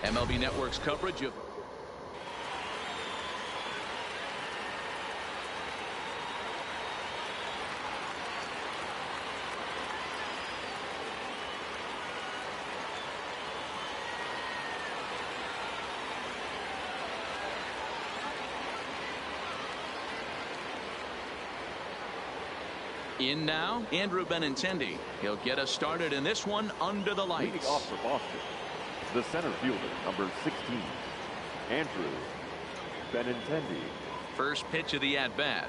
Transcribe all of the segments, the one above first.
MLB Network's coverage of in now, Andrew Benintendi. He'll get us started in this one under the lights. Leading off for Boston, the center fielder, number 16, Andrew Benintendi. First pitch of the at-bat.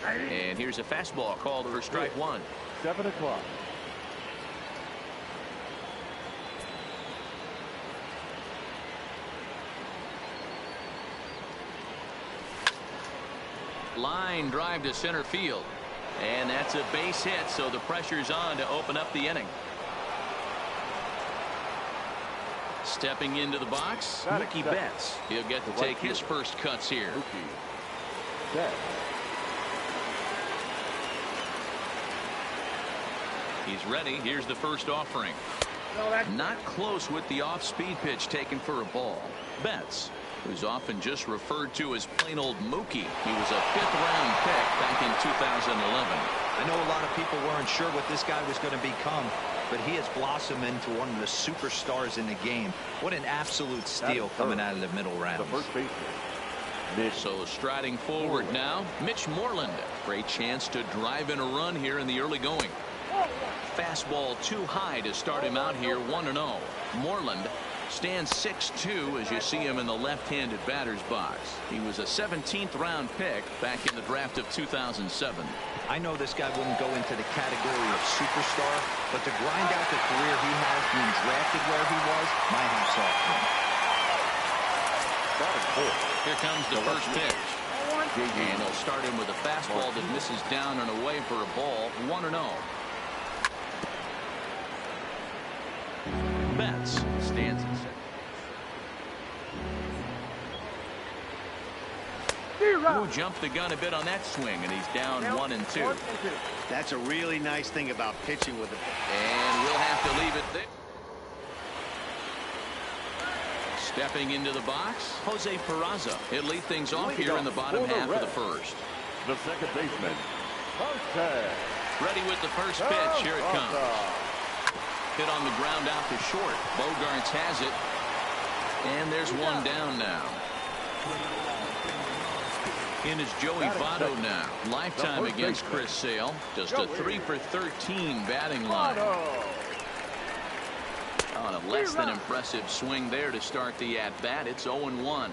And here's a fastball called for strike one. 7 o'clock. Line drive to center field. And that's a base hit, so the pressure's on to open up the inning. Stepping into the box, Mookie Betts. He'll get to take his first cuts here. Mookie Betts. He's ready. Here's the first offering. Not close with the off-speed pitch taken for a ball. Betts, who's often just referred to as plain old Mookie. He was a 5th-round pick back in 2011. I know a lot of people weren't sure what this guy was going to become, but he has blossomed into one of the superstars in the game. What an absolute steal coming out of the middle round. The first baseman. So striding forward now, Mitch Moreland. Great chance to drive in a run here in the early going. Fastball too high to start him out here 1-0. Moreland stands 6'2" as you see him in the left-handed batter's box. He was a 17th round pick back in the draft of 2007. I know this guy wouldn't go into the category of superstar, but to grind out the career he has being drafted where he was, my hat's off to him. Here comes the first pitch. And he'll start him with a fastball that misses down and away for a ball. 1-0. Betts stands at second. Who jumped the gun a bit on that swing, and he's down 1-2. That's a really nice thing about pitching with it. And we'll have to leave it there. Stepping into the box, Jose Peraza. He'll lead things off here in the bottom half of the first. The second baseman, Jose. Ready with the first pitch. Here it comes. Hit on the ground out to short. Bogarts has it. And there's one down now. In is Joey Votto now. Lifetime against Chris Sale. Just a 3 for 13 batting line. On a less than impressive swing there to start the at-bat. It's 0-1.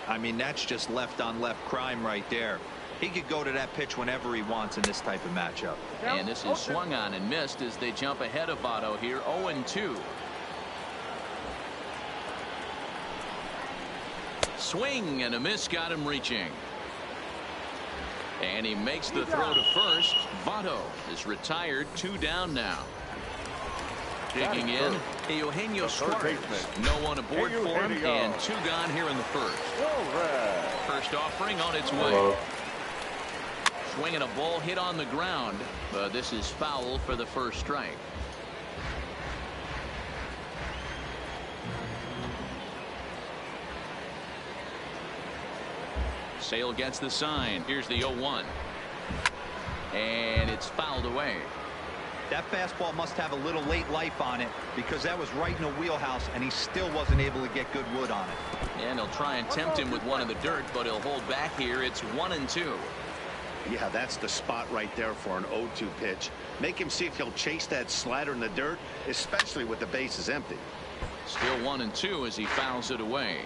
I mean, that's just left-on-left crime right there. He could go to that pitch whenever he wants in this type of matchup. And this is swung on and missed as they jump ahead of Votto here. 0-2. Swing and a miss got him reaching. And he makes the throw to first. Votto is retired. 2 down now. Digging in, Eugenio Suarez. No one aboard for him, and 2 gone here in the first. First offering on its way. Swinging a ball hit on the ground, but this is foul for the first strike. Sale gets the sign. Here's the 0-1. And it's fouled away. That fastball must have a little late life on it, because that was right in the wheelhouse, and he still wasn't able to get good wood on it. And he'll try and tempt him with one in the dirt, but he'll hold back here. It's 1-2. Yeah, that's the spot right there for an 0-2 pitch. Make him see if he'll chase that slider in the dirt, especially with the bases empty. Still 1-2 as he fouls it away.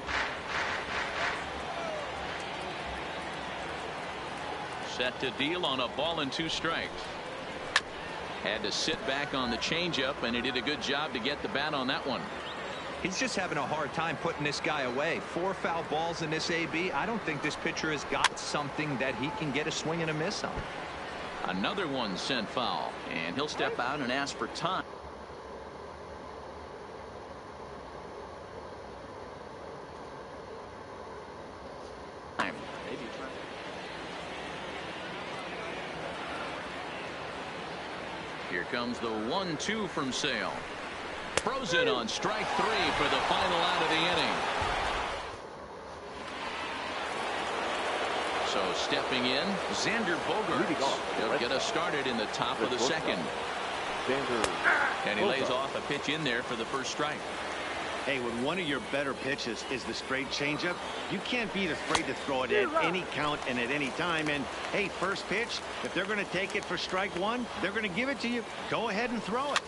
Set to deal on a ball and 2 strikes. Had to sit back on the changeup, and he did a good job to get the bat on that one. He's just having a hard time putting this guy away. 4 foul balls in this AB. I don't think this pitcher has got something that he can get a swing and a miss on. Another one sent foul, and he'll step out and ask for time. Here comes the 1-2 from Sale. Frozen on strike 3 for the final out of the inning. So stepping in, Xander Bogaerts. He'll get us started in the top of the second. And he lays off a pitch in there for the first strike. Hey, when one of your better pitches is the straight changeup, you can't be afraid to throw it at any count and at any time. And, hey, first pitch, if they're going to take it for strike one, they're going to give it to you. Go ahead and throw it.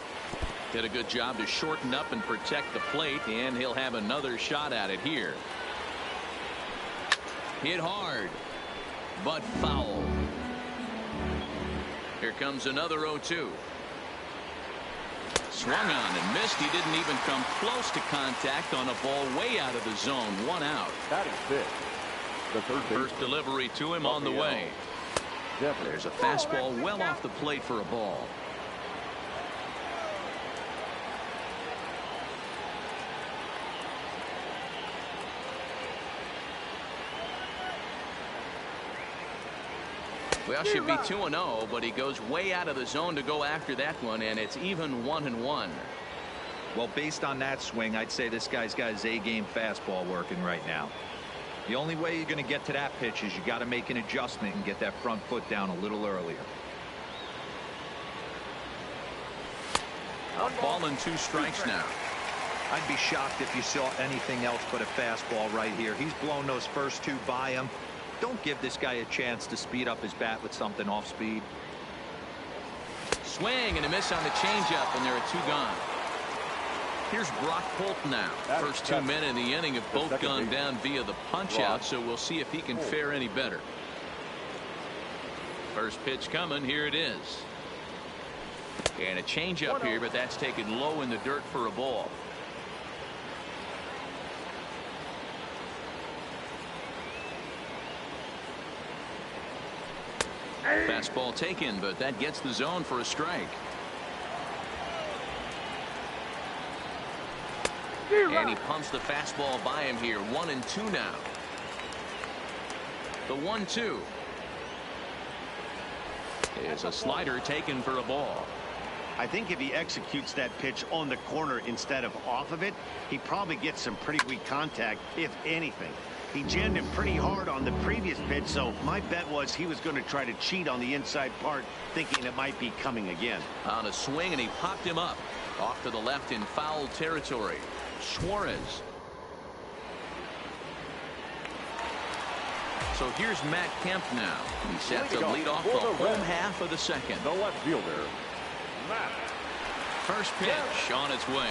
Did a good job to shorten up and protect the plate, and he'll have another shot at it here. Hit hard, but foul. Here comes another 0-2. Swung on and missed. He didn't even come close to contact on a ball way out of the zone. 1 out. That is it. The First delivery to him on the way. There's a fastball well off the plate for a ball. Well, should be 2-0, but he goes way out of the zone to go after that one, and it's even 1-1. Well, based on that swing, I'd say this guy's got his A-game fastball working right now. The only way you're going to get to that pitch is you got to make an adjustment and get that front foot down a little earlier. Ball and 2 strikes now. I'd be shocked if you saw anything else but a fastball right here. He's blown those first 2 by him. Don't give this guy a chance to speed up his bat with something off speed. Swing and a miss on the changeup, and there are 2 gone. Here's Brock Holt now. First 2 men in the inning have both gone down via the punch out, so we'll see if he can fare any better. First pitch coming. Here it is. And a changeup here, but that's taken low in the dirt for a ball. Fastball taken, but that gets the zone for a strike. And he pumps the fastball by him here. 1-2 now. The 1-2 is a slider taken for a ball. I think if he executes that pitch on the corner instead of off of it, he probably gets some pretty weak contact, if anything. He jammed him pretty hard on the previous pitch, so my bet was he was going to try to cheat on the inside part, thinking it might be coming again. On a swing, and he popped him up. Off to the left in foul territory. Suarez. So here's Matt Kemp now. He set to lead off the home half of the second. The left fielder, Matt. First pitch on its way.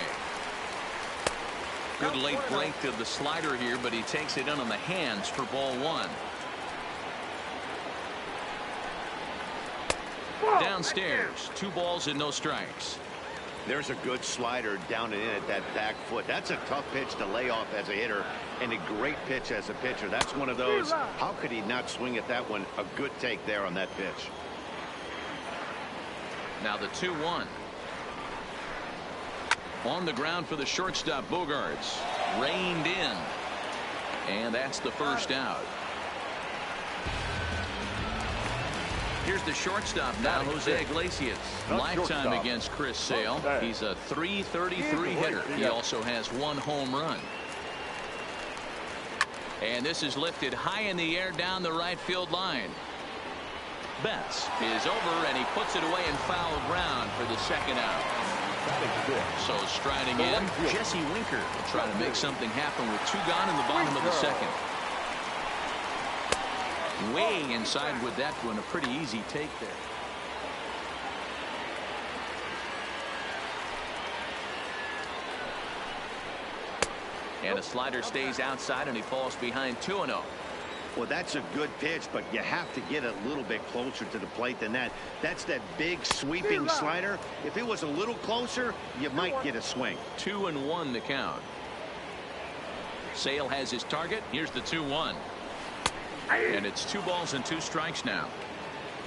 Good late break to the slider here, but he takes it in on the hands for ball 1. Downstairs, 2 balls and no strikes. There's a good slider down and in at that back foot. That's a tough pitch to lay off as a hitter, and a great pitch as a pitcher. That's one of those. How could he not swing at that one? A good take there on that pitch. Now the 2-1. On the ground for the shortstop, Bogaerts. Reined in. And that's the first out. Here's the shortstop now, Jose Iglesias. Lifetime against Chris Sale. He's a .333 hitter. He also has 1 home run. And this is lifted high in the air down the right field line. Betts is over, and he puts it away in foul ground for the second out. So striding in, Jesse Winker will try to make something happen with 2 gone in the bottom of the second. Way inside with that one. A pretty easy take there. And a slider stays outside, and he falls behind 2-0. Well, that's a good pitch, but you have to get a little bit closer to the plate than that. That's that big sweeping slider. If it was a little closer, you might get a swing. 2-1 the count. Sale has his target. Here's the 2-1. And it's 2 balls and 2 strikes now.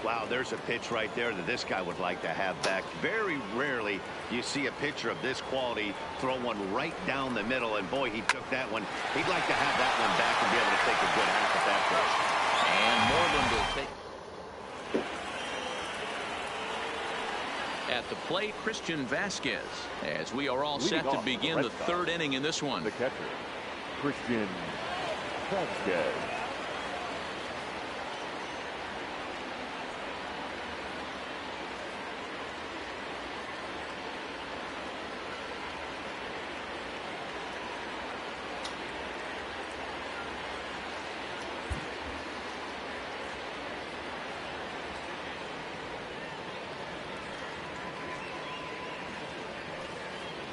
Wow, there's a pitch right there that this guy would like to have back. Very rarely you see a pitcher of this quality throw one right down the middle, and boy, he took that one. He'd like to have that one back and be able to take a good hack at that pitch. And Moreland will take. At the plate, Christian Vasquez, as we are all set to begin the third inning in this one. The catcher, Christian Vasquez.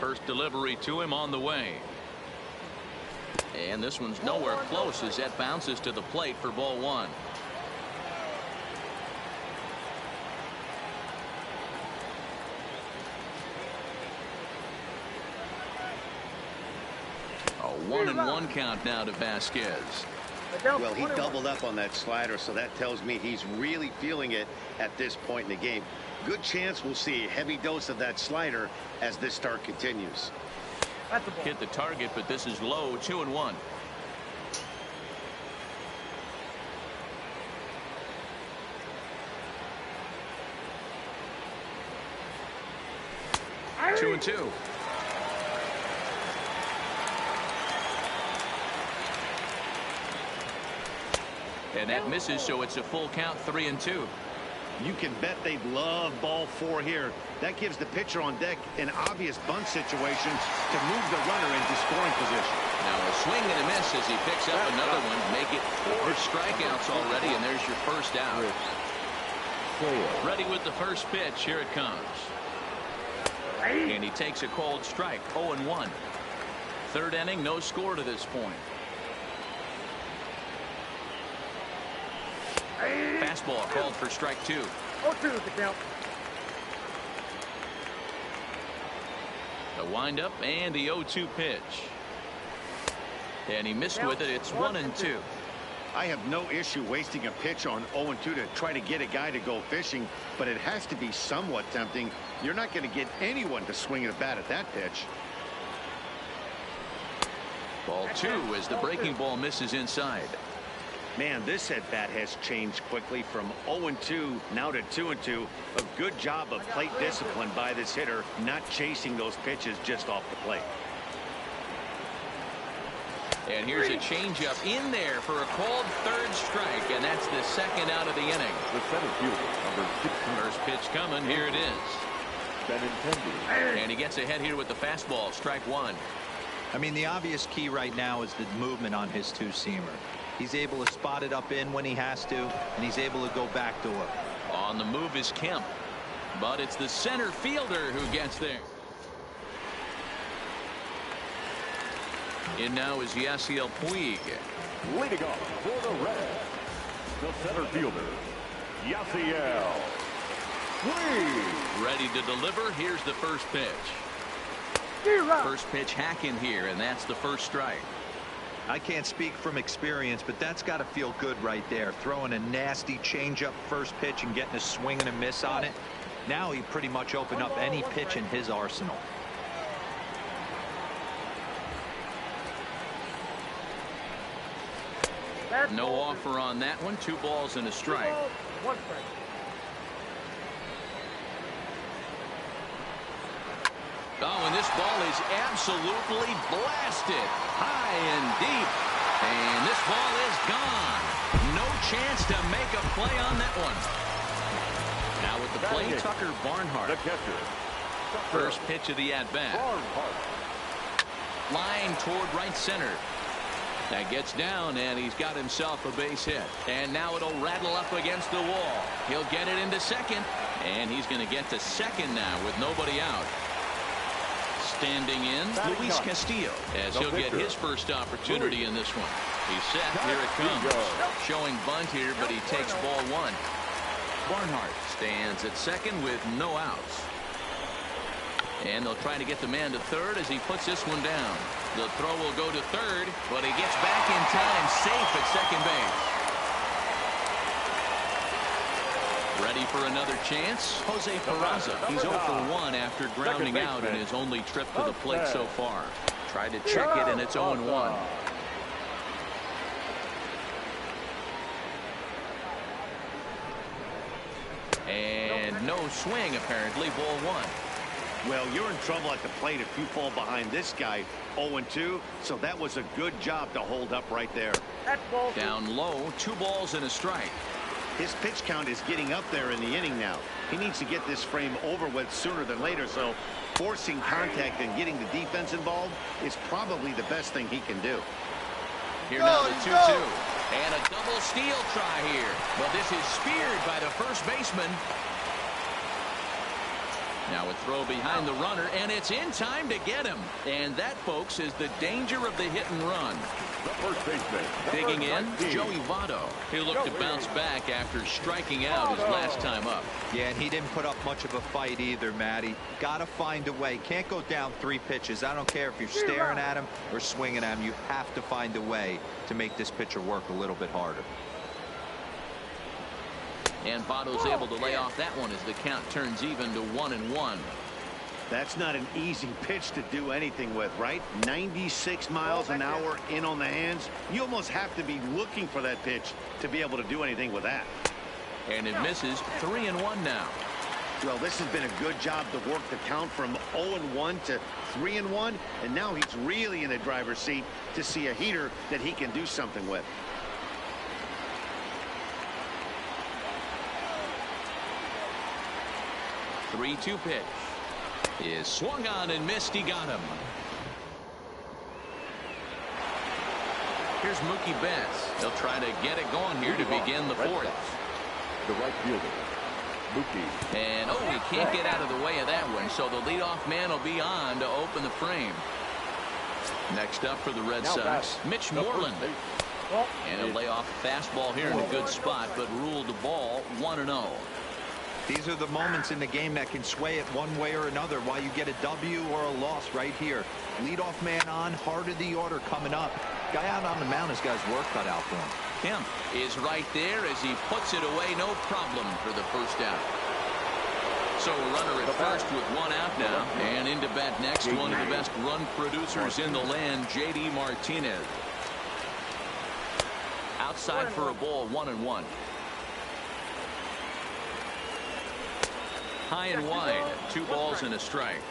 First delivery to him on the way. And this one's nowhere close as that bounces to the plate for ball one. A 1-1 count now to Vasquez. Well, he doubled up on that slider, so that tells me he's really feeling it at this point in the game. Good chance we'll see a heavy dose of that slider as this start continues. Hit the target, but this is low. 2-1. Two and two. And that misses, so it's a full count. 3-2. You can bet they'd love ball four here. That gives the pitcher on deck an obvious bunt situation to move the runner into scoring position. Now a swing and a miss as he picks up another one. Make it 4 strikeouts already, and there's your first out. Ready with the first pitch. Here it comes. And he takes a cold strike. 0-1. Third inning, no score to this point. Fastball called for strike 2. 0-2 is the count. The windup and the 0-2 pitch. And he missed with it. It's 1-2. I have no issue wasting a pitch on 0-2 to try to get a guy to go fishing, but it has to be somewhat tempting. You're not going to get anyone to swing at a bat at that pitch. Ball 2 as the breaking ball misses inside. Man, this at bat has changed quickly from 0-2 now to 2-2. A good job of plate discipline by this hitter, not chasing those pitches just off the plate. And here's a changeup in there for a called third strike, and that's the second out of the inning. The center fielder, number 16. First pitch coming. Here it is. And he gets ahead here with the fastball. Strike 1. I mean, the obvious key right now is the movement on his two-seamer. He's able to spot it up in when he has to, and he's able to go backdoor. On the move is Kemp, but it's the center fielder who gets there. In now is Yasiel Puig. Leading off for the Reds, the center fielder, Yasiel Puig. Ready to deliver. Here's the first pitch. First pitch hacking here, and that's the first strike. I can't speak from experience, but that's got to feel good right there. Throwing a nasty changeup first pitch and getting a swing and a miss on it. Now he pretty much opened up any pitch in his arsenal. No offer on that one. 2 balls and a strike. 1 strike. Oh, and this ball is absolutely blasted high and deep. And this ball is gone. No chance to make a play on that one. Now with the play, Tucker Barnhart. The catcher. First pitch of the at-bat. Line toward right center. That gets down, and he's got himself a base hit. And now it'll rattle up against the wall. He'll get it into second, and he's going to get to second now with nobody out. Standing in, Luis Castillo, as he'll get his first opportunity in this one. He's set. Here it comes. Showing bunt here, but he takes ball 1. Barnhart stands at second with no outs. And they'll try to get the man to third as he puts this one down. The throw will go to third, but he gets back in time, safe at second base. Ready for another chance? Jose Peraza. He's 0 for 1 after grounding out in his only trip to the plate so far. Tried to check it, and it's 0-1. And no swing, apparently. Ball one. Well, you're in trouble at the plate if you fall behind this guy. 0-2, so that was a good job to hold up right there. That's ball two. Down low, 2 balls and a strike. His pitch count is getting up there in the inning now. He needs to get this frame over with sooner than later, so forcing contact and getting the defense involved is probably the best thing he can do. Here now the 2-2. And a double steal try here. Well, this is speared by the first baseman. Now a throw behind the runner, and it's in time to get him. And that, folks, is the danger of the hit and run. The first baseman. Digging in, Joey Votto. He'll look to bounce back after striking out his last time up. Yeah, and he didn't put up much of a fight either, Matty. Got to find a way. Can't go down 3 pitches. I don't care if you're staring at him or swinging at him. You have to find a way to make this pitcher work a little bit harder. And Votto's able to lay off that one as the count turns even to 1-1. That's not an easy pitch to do anything with, right? 96 miles an hour in on the hands. You almost have to be looking for that pitch to be able to do anything with that. And it misses. 3-1 now. Well, this has been a good job to work the count from 0-1 to 3-1, and now he's really in the driver's seat to see a heater that he can do something with. The 3-2 pitch is swung on and missed. He got him. Here's Mookie Betts. He'll try to get it going here to begin the 4th. The right fielder, Mookie. And he can't get out of the way of that one, so the leadoff man will be on to open the frame. Next up for the Red Sox, Mitch Moreland. And a layoff fastball here in a good spot, but ruled the ball 1-0. These are the moments in the game that can sway it one way or another, why you get a W or a loss right here. Leadoff man on, heart of the order coming up. Guy out on the mound has got his work cut out for him. Kemp is right there as he puts it away, no problem for the first out. So a runner at first with 1 out now, and into bat next, one of the best run producers in the land, J.D. Martinez. Outside for a ball, 1-1. High and wide, 2 balls and a strike.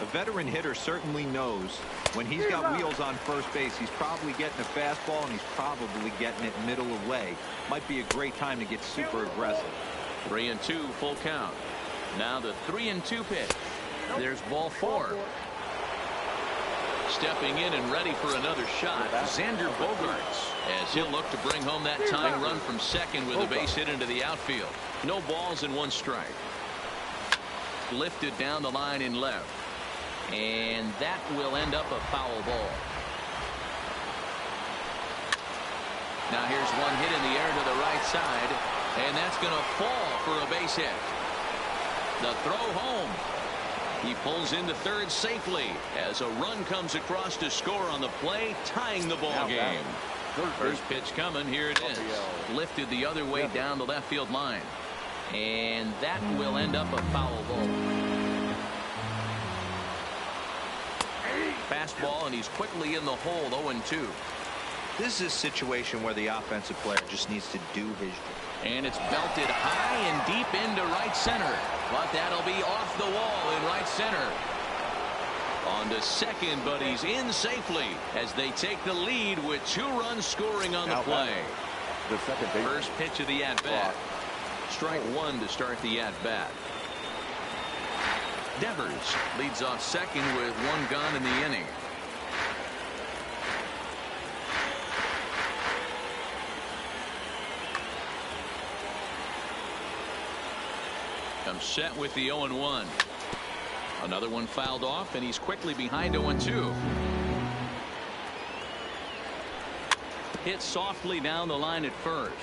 A veteran hitter certainly knows when he's got wheels on first base, he's probably getting a fastball and he's probably getting it middle away. Might be a great time to get super aggressive. 3-2, full count. Now the 3-2 pitch. There's ball 4. Stepping in and ready for another shot, Xander Bogaerts, as he'll look to bring home that tying run from second with a base hit into the outfield. No balls and 1 strike. Lifted down the line in left, and that will end up a foul ball. Now here's one hit in the air to the right side, and that's going to fall for a base hit. The throw home. He pulls into third safely as a run comes across to score on the play, tying the ball game. First pitch coming. Here it is. Lifted the other way down the left field line. And that will end up a foul ball. Fastball, and he's quickly in the hole, 0-2. This is a situation where the offensive player just needs to do his job. And it's belted high and deep into right center. But that'll be off the wall in right center. On to second, but he's in safely as they take the lead with 2 runs scoring on the play. The second base. First pitch of the at-bat. Strike 1 to start the at-bat. Devers leads off second with 1 gone in the inning. Comes set with the 0-1. Another one fouled off, and he's quickly behind 0-2. Hit softly down the line at first,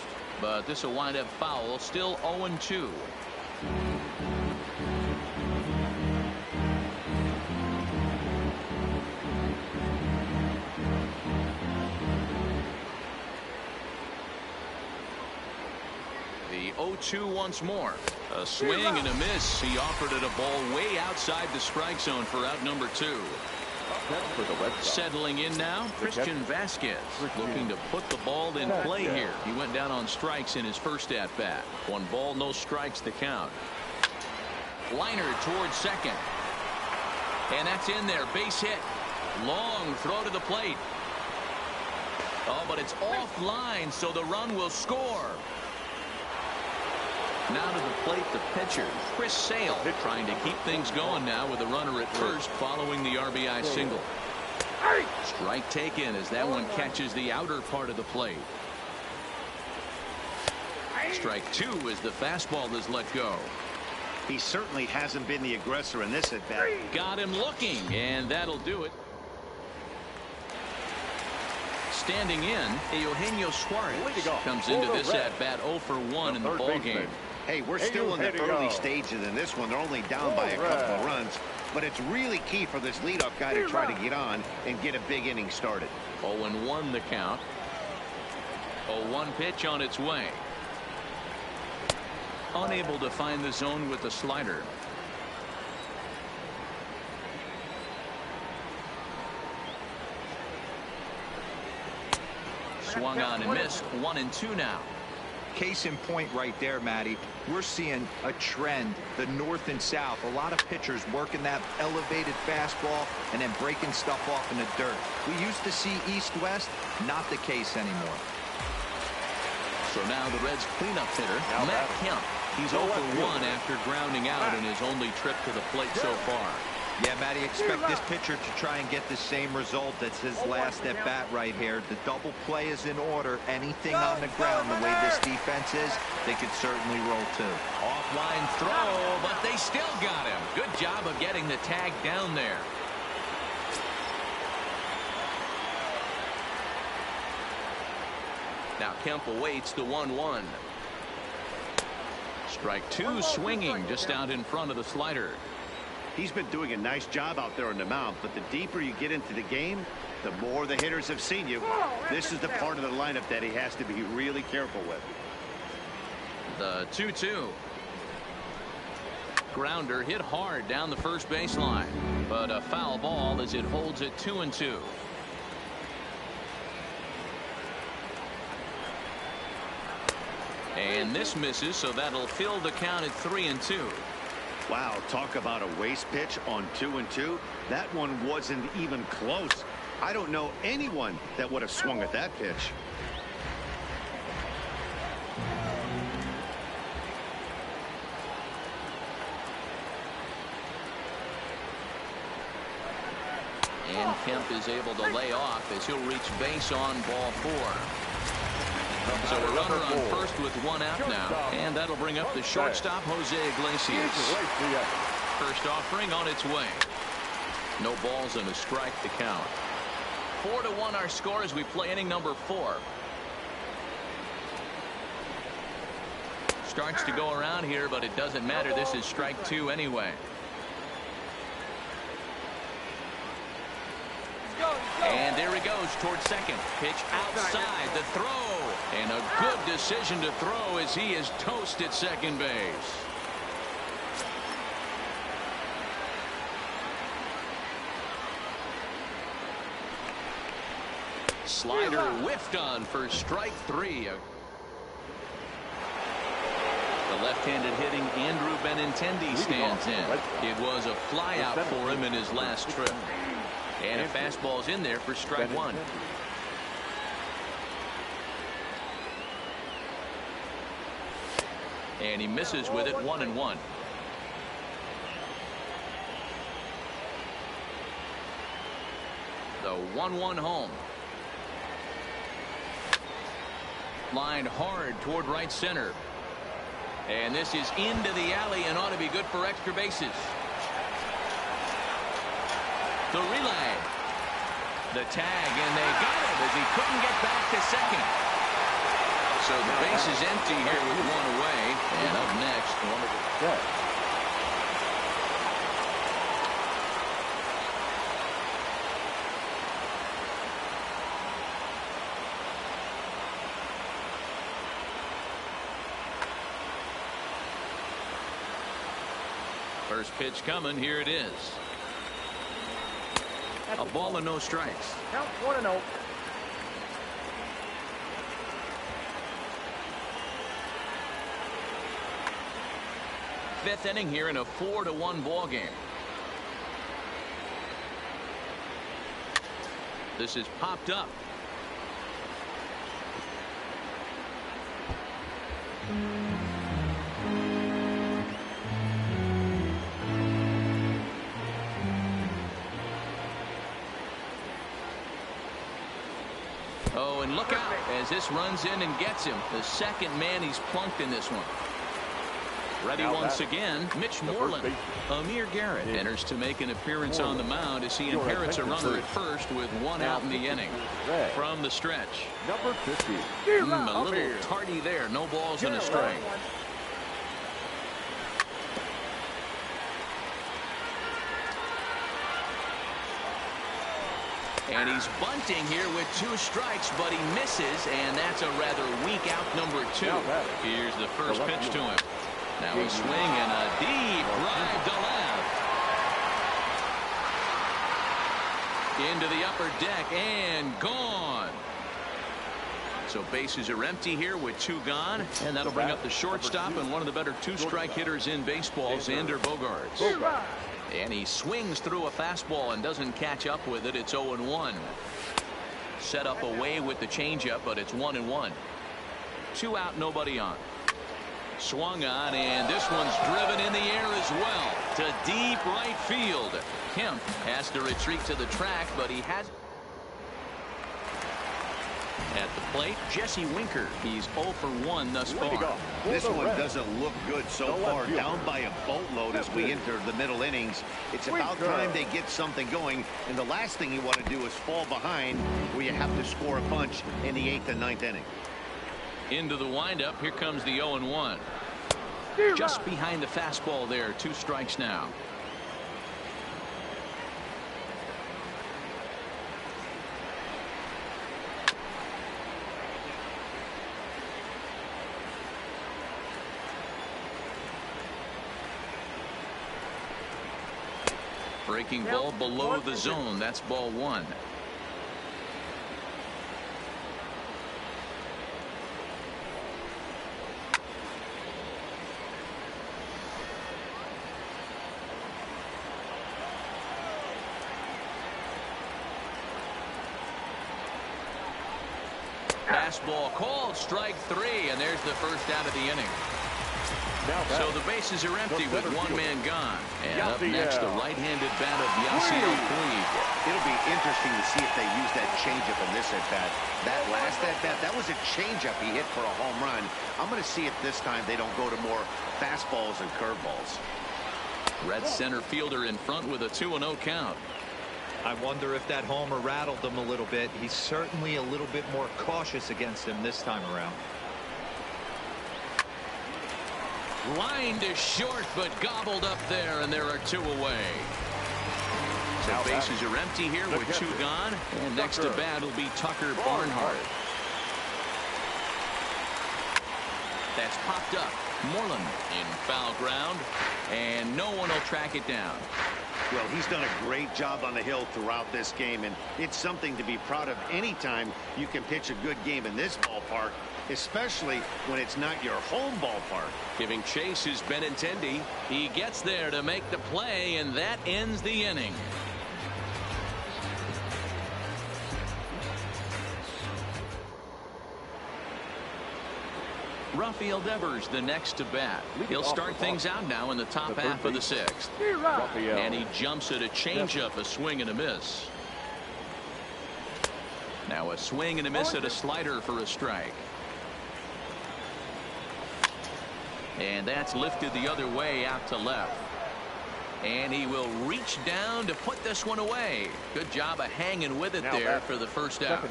but this will wind up foul. Still 0-2. The 0-2 once more. A swing and a miss. He offered it a ball way outside the strike zone for out number 2. For the Red Sox. Settling in now, Christian Vasquez looking to put the ball in play here. He went down on strikes in his first at bat. 1 ball, no strikes to count. Liner towards second. And that's in there. Base hit. Long throw to the plate. Oh, but it's offline, so the run will score. Now to the plate, the pitcher, Chris Sale, trying to keep things going now with a runner at first following the RBI single. Strike taken as that one catches the outer part of the plate. Strike 2 as the fastball is let go. He certainly hasn't been the aggressor in this at bat. Got him looking, and that'll do it. Standing in, Eugenio Suarez comes into this at bat 0 for 1 in the ball game. Hey, we're still in the early stages in this one. They're only down by a couple of runs, but it's really key for this leadoff guy to try to get on and get a big inning started. 0-1 the count. 0-1 pitch on its way. Unable to find the zone with the slider. Swung on and missed. 1-2 now. Case in point right there, Matty. We're seeing a trend, the north and south. A lot of pitchers working that elevated fastball and then breaking stuff off in the dirt. We used to see east-west, not the case anymore. So now the Reds cleanup hitter, Matt Kemp. He's 0 for 1 after grounding out in his only trip to the plate so far. Yeah, Matty, expect this pitcher to try and get the same result. That's his last at bat right here. The double play is in order. Anything on the ground, the way this defense is, they could certainly roll too. Offline throw, but they still got him. Good job of getting the tag down there. Now Kemp awaits the 1-1. Strike 2 swinging just out in front of the slider. He's been doing a nice job out there on the mound, but the deeper you get into the game, the more the hitters have seen you. This is the part of the lineup that he has to be really careful with. The 2-2. Grounder hit hard down the first baseline, but a foul ball as it holds it 2-2. And this misses, so that'll fill the count at 3-2. Wow, talk about a waste pitch on 2-2. That one wasn't even close. I don't know anyone that would have swung at that pitch. And Kemp is able to lay off as he'll reach base on ball 4. So a runner on first with 1 out now, and that'll bring up the shortstop, Jose Iglesias. First offering on its way. No balls and a strike to count. 4-1 our score as we play inning number 4. Starts to go around here, but it doesn't matter. This is strike 2 anyway. And there he goes towards second. Pitch outside the throw. And a good decision to throw as he is toast at second base. Slider whiffed on for strike 3. The left-handed hitting Andrew Benintendi stands in. It was a flyout for him in his last trip. And a fastball's in there for strike 1. And he misses with it. 1-1. The 1-1 home. Lined hard toward right center. And this is into the alley and ought to be good for extra bases. The relay. The tag, and they got him as he couldn't get back to second. So the base is empty here with 1 away. And up next, one of the first pitch coming. Here it is. A ball and no strikes. Count 1-0. Fifth inning here in a 4-1 ball game. This is popped up. Oh, and look out as this runs in and gets him. The second man he's plunked in this one. Ready once again, Mitch Moreland. Amir Garrett enters to make an appearance on the mound as he inherits a runner at first with one out in the inning. From the stretch. Number 50. A little tardy there. No balls and a strike. And he's bunting here with 2 strikes, but he misses, and that's a rather weak out number 2. Here's the first pitch to him. Now a swing and a deep drive to left. Into the upper deck and gone. So bases are empty here with 2 gone, and that'll bring up the shortstop and one of the better 2-strike hitters in baseball, Xander Bogaerts. And he swings through a fastball and doesn't catch up with it. It's 0-1. Set up away with the changeup, but it's 1-1. 2 out, nobody on. Swung on, and this one's driven in the air as well to deep right field. Kemp has to retreat to the track, but he has. At the plate, Jesse Winker. He's 0 for 1 thus far. This one doesn't look good so far. Down by a boatload as we enter the middle innings. It's about time they get something going, and the last thing you want to do is fall behind where you have to score a bunch in the 8th and 9th inning. Into the windup. Here comes the 0-1. Just behind the fastball there. 2 strikes now. Breaking ball below the zone. That's ball 1. Fastball called, strike 3, and there's the first out of the inning. So the bases are empty with 1 man gone. And up next, the right-handed bat of Yasiel Puig. It'll be interesting to see if they use that changeup in this at-bat. That last at-bat, that was a changeup he hit for a home run. I'm going to see if this time they don't go to more fastballs and curveballs. Red center fielder in front with a 2-0 count. I wonder if that homer rattled him a little bit. He's certainly a little bit more cautious against him this time around. Line to short, but gobbled up there, and there are 2 away. So bases are empty here with 2 gone, and next to bat will be Tucker Barnhart. That's popped up. Moreland in foul ground, and no one will track it down. Well, he's done a great job on the hill throughout this game, and it's something to be proud of anytime you can pitch a good game in this ballpark, especially when it's not your home ballpark. Giving chase is Benintendi. He gets there to make the play, and that ends the inning. Rafael Devers the next to bat. He'll start things out now in the top half of the 6th. And he jumps at a changeup, a swing and a miss. Now a swing and a miss at a slider for a strike. And that's lifted the other way out to left. And he will reach down to put this one away. Good job of hanging with it there for the first out.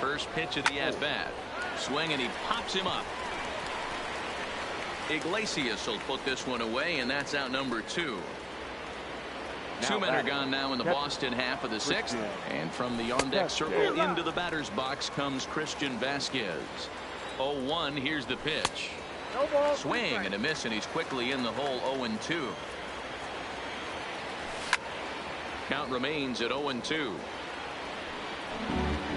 First pitch of the at-bat. Swing, and he pops him up. Iglesias will put this one away, and that's out number 2. 2 men are gone now in the Boston half of the 6th. And from the on-deck circle into the batter's box comes Christian Vasquez. 0-1. Here's the pitch. Swing and a miss, and he's quickly in the hole. 0-2. Count remains at 0-2.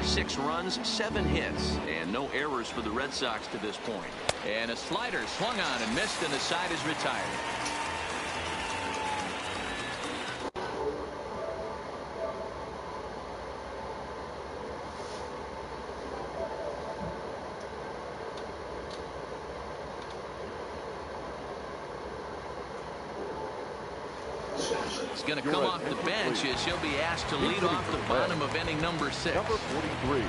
6 runs, 7 hits, and no errors for the Red Sox to this point. And a slider swung on and missed, and the side is retired. He's going to come off the bench as he'll be asked to lead off the bottom of inning number 6. Number 43.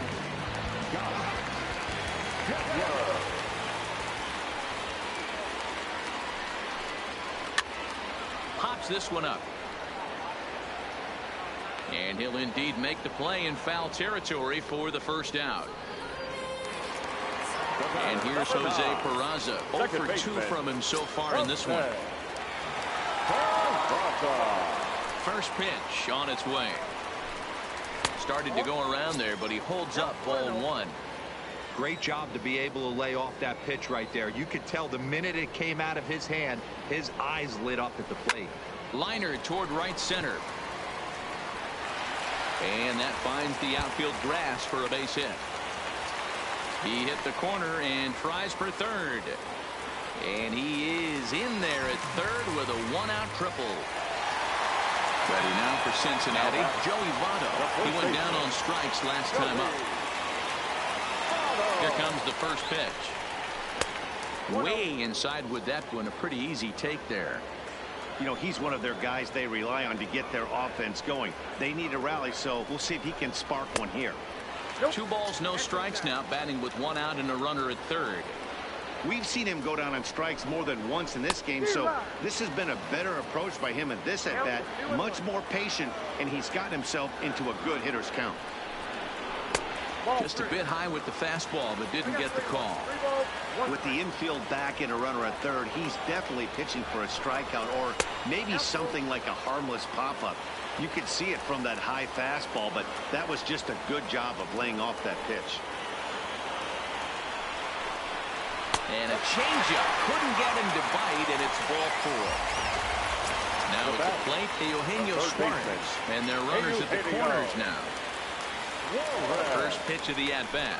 Pops this one up. And he'll indeed make the play in foul territory for the first out. And here's Jose Peraza. 0 for 2 from him so far in this one. First pitch on its way. Started to go around there, but he holds up ball 1. Great job to be able to lay off that pitch right there. You could tell the minute it came out of his hand, his eyes lit up at the plate. Liner toward right center. And that finds the outfield grass for a base hit. He hit the corner and tries for third. And he is in there at third with a 1-out triple. Ready now for Cincinnati, Joey Votto. He went down on strikes last time up. Here comes the first pitch. Way inside with that one. A pretty easy take there. You know, he's one of their guys they rely on to get their offense going. They need a rally, so we'll see if he can spark one here. 2 balls, no strikes now, batting with 1 out and a runner at third. We've seen him go down on strikes more than once in this game, so this has been a better approach by him at this at-bat. Much more patient, and he's gotten himself into a good hitter's count. Just a bit high with the fastball, but didn't get the call. With the infield back and a runner at third, he's definitely pitching for a strikeout or maybe something like a harmless pop-up. You could see it from that high fastball, but that was just a good job of laying off that pitch. And a changeup. Couldn't get him to bite, and it's ball 4. Now at the plate, Eugenio Suarez. And they're runners at the corners now. First pitch of the at-bat.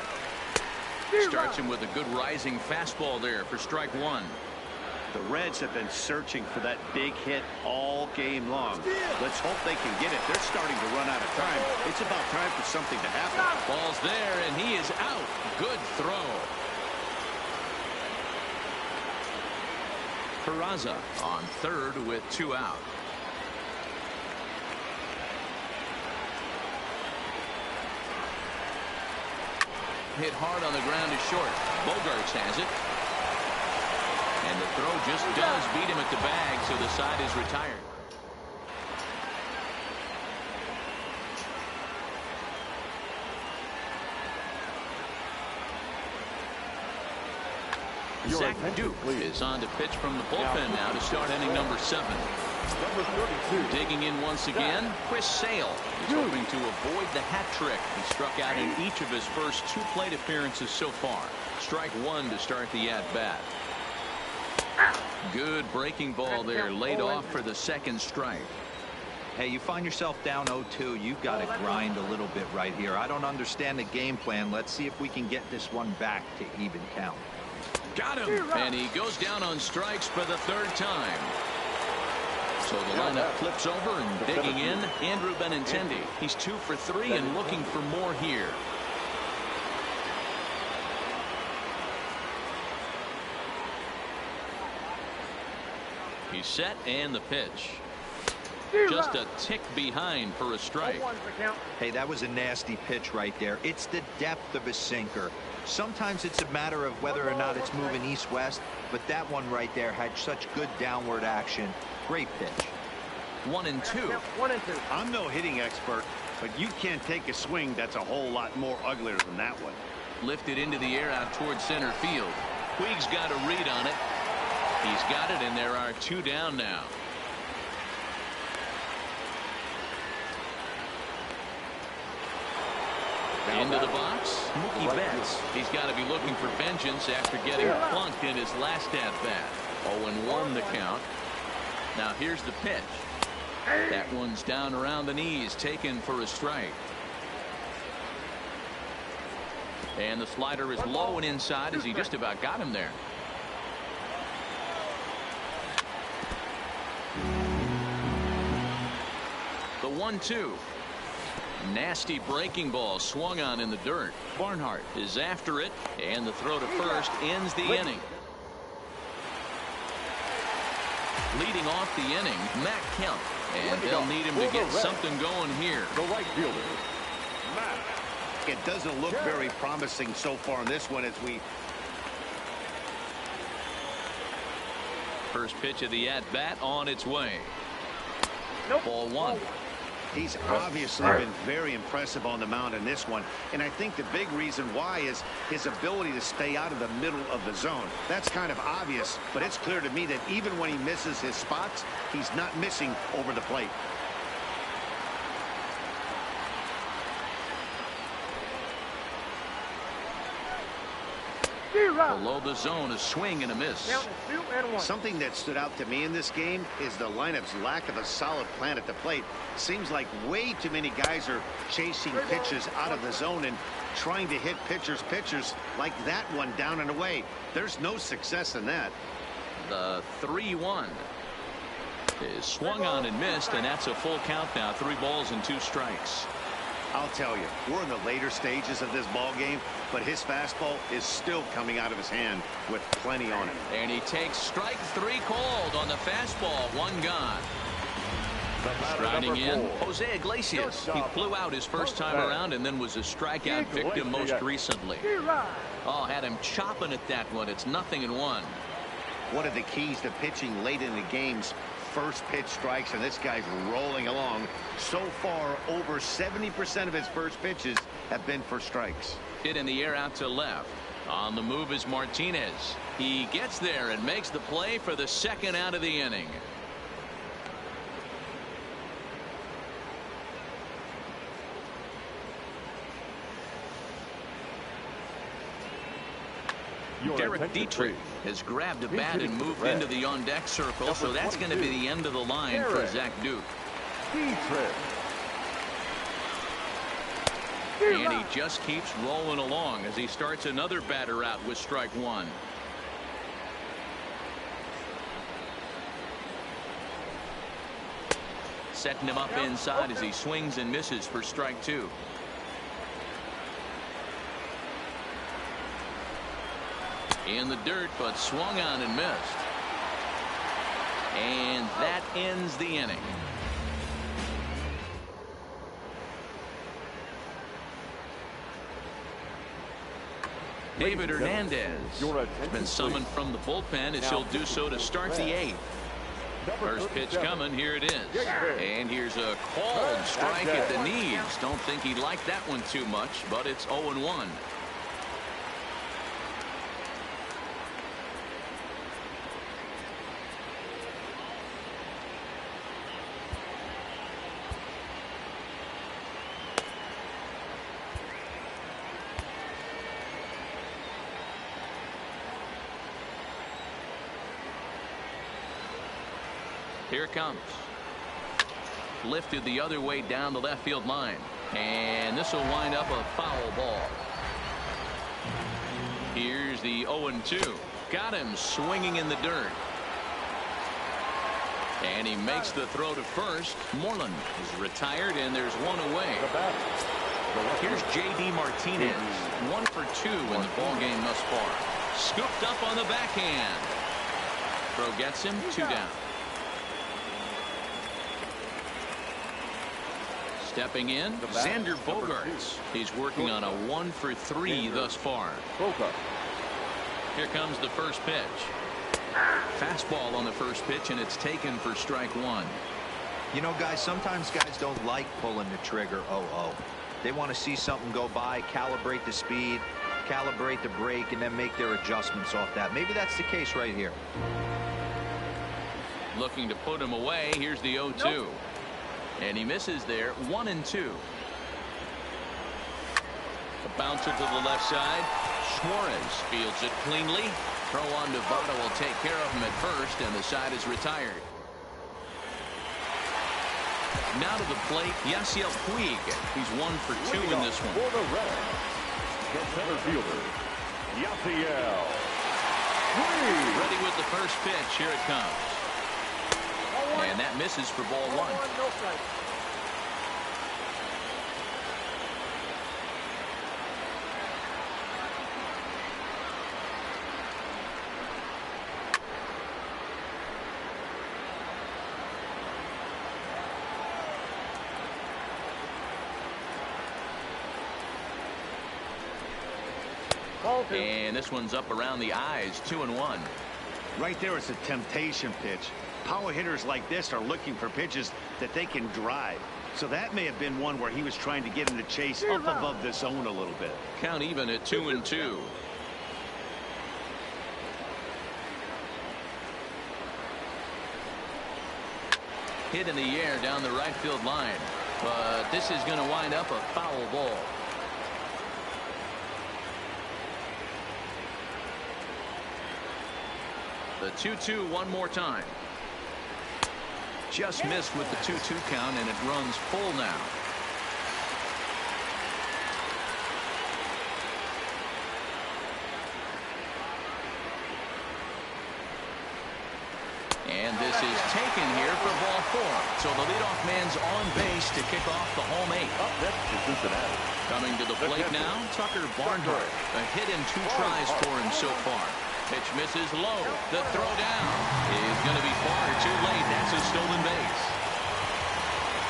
Starts him with a good rising fastball there for strike 1. The Reds have been searching for that big hit all game long. Let's hope they can get it. They're starting to run out of time. It's about time for something to happen. Ball's there, and he is out. Good throw. Peraza on third with 2 out. Hit hard on the ground is short. Bogarts has it. And the throw just does beat him at the bag, so the side is retired. Zach Duke is on to pitch from the bullpen now to start inning number 7. Number 32. Digging in once again, Chris Sale is hoping to avoid the hat trick. He struck out in each of his first 2 plate appearances so far. Strike 1 to start the at-bat. Good breaking ball there, laid off for the second strike. Hey, you find yourself down 0-2. You've got to grind a little bit right here. I don't understand the game plan. Let's see if we can get this one back to even count. Got him, and he goes down on strikes for the 3rd time. So the lineup flips over and digging in, Andrew Benintendi. He's 2 for 3 and looking for more here. He's set, and the pitch. Just a tick behind for a strike. Hey, that was a nasty pitch right there. It's the depth of a sinker. Sometimes it's a matter of whether or not it's moving east-west, but that one right there had such good downward action. Great pitch. 1-2. I'm no hitting expert, but you can't take a swing that's a whole lot more uglier than that one. Lifted into the air out towards center field. Puig's got a read on it. He's got it, and there are 2 down now. Into the box, Mookie Betts. He's got to be looking for vengeance after getting plunked in his last at-bat. 0-1 the count. Now here's the pitch. That one's down around the knees, taken for a strike. And the slider is low and inside as he just about got him there. The 1-2. Nasty breaking ball swung on in the dirt. Barnhart is after it, and the throw to first ends the inning. Leading off the inning, Matt Kemp, and they'll need him to get something going here. The right fielder, Matt. It doesn't look very promising so far in this one as we. First pitch of the at-bat on its way. Ball one. He's obviously been very impressive on the mound in this one, and I think the big reason why is his ability to stay out of the middle of the zone. That's kind of obvious, but it's clear to me that even when he misses his spots, he's not missing over the plate. Below the zone, a swing and a miss. Something that stood out to me in this game is the lineup's lack of a solid plan at the plate. Seems like way too many guys are chasing pitches out of the zone and trying to hit pitchers like that one down and away. There's no success in that. The 3-1 is swung on and missed, and that's a full count now. 3 balls and 2 strikes. I'll tell you, we're in the later stages of this ball game, but his fastball is still coming out of his hand with plenty on it. And he takes strike 3 called on the fastball. 1 gone. Striding in, Jose Iglesias. He flew out his first time around and then was a strikeout victim most recently. Oh, had him chopping at that one. It's 0-1. One of the keys to pitching late in the game's first pitch strikes, and this guy's rolling along. So far, over 70% of his first pitches have been for strikes. Hit in the air out to left. On the move is Martinez. He gets there and makes the play for the second out of the inning. Derek Dietrich has grabbed a bat and moved into the on-deck circle, so that's going to be the end of the line for Zach Duke. And he just keeps rolling along as he starts another batter out with strike 1. Setting him up inside as he swings and misses for strike 2. In the dirt, but swung on and missed. And that ends the inning. David Hernandez has been summoned from the bullpen as he'll do so to start the 8th. First pitch coming. Here it is. And here's a called strike at the knees. Don't think he liked that one too much, but it's 0-1. Here it comes. Lifted the other way down the left field line. And this will wind up a foul ball. Here's the 0-2. Got him swinging in the dirt. And he makes the throw to first. Moreland is retired, and there's one away. Here's J.D. Martinez. 1 for 2 in the ball game thus far. Scooped up on the backhand. Throw gets him. 2 down. Stepping in, Xander Bogaerts. He's working on a 1 for 3 thus far. Here comes the first pitch. Fastball on the first pitch, and it's taken for strike 1. You know, guys, sometimes guys don't like pulling the trigger 0-0. They want to see something go by, calibrate the speed, calibrate the brake, and then make their adjustments off that. Maybe that's the case right here. Looking to put him away. Here's the 0-2. And he misses there. 1-2. A bouncer to the left side. Suarez fields it cleanly. Throw on to Votto will take care of him at first, and the side is retired. Now to the plate, Yasiel Puig. He's 1 for 2 in this one. For the Reds, the center fielder, Yasiel Puig. Ready with the first pitch. Here it comes. And that misses for ball 1. No strike. And this one's up around the eyes, 2-1. Right there, it's a temptation pitch. Power hitters like this are looking for pitches that they can drive. So that may have been one where he was trying to get him to chase up above the zone a little bit. Count even at 2-2. Hit in the air down the right field line. But this is going to wind up a foul ball. The 2-2 one more time. Just missed with the 2-2 count, and it runs full now. And this is taken here for ball 4. So the leadoff man's on base to kick off the home 8. Up next to Cincinnati. Coming to the plate now, Tucker Barnhart. A hit in 2 tries for him so far. Pitch misses low. The throw down is going to be far too late. That's a stolen base.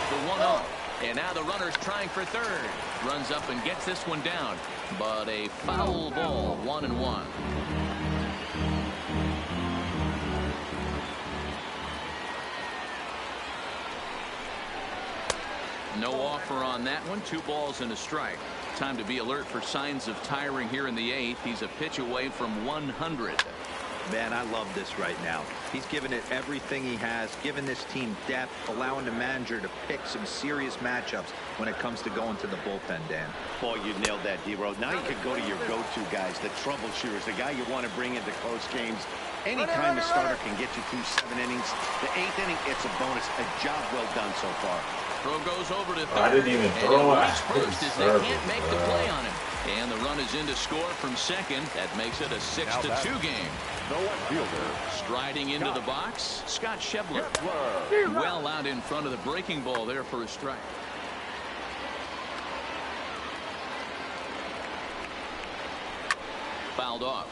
The 1-0. And now the runner's trying for third. Runs up and gets this one down. But a foul ball, 1-1. No offer on that one. 2 balls and a strike. Time to be alert for signs of tiring here in the 8th. He's a pitch away from 100. Man, I love this right now. He's given it everything he has, given this team depth, allowing the manager to pick some serious matchups when it comes to going to the bullpen, Dan. Boy, you nailed that, D-Road. Now you could go to your go-to guys, the troubleshooters, the guy you want to bring into close games. Anytime a starter can get you through 7 innings, the 8th inning, it's a bonus. A job well done so far. Throw goes over to third. I didn't even throw it. First as they can't make the play on him. And the run is in to score from second. That makes it a 6-2 game. The left fielder, striding into the box, Scott Schebler. Well out in front of the breaking ball there for a strike. Fouled off.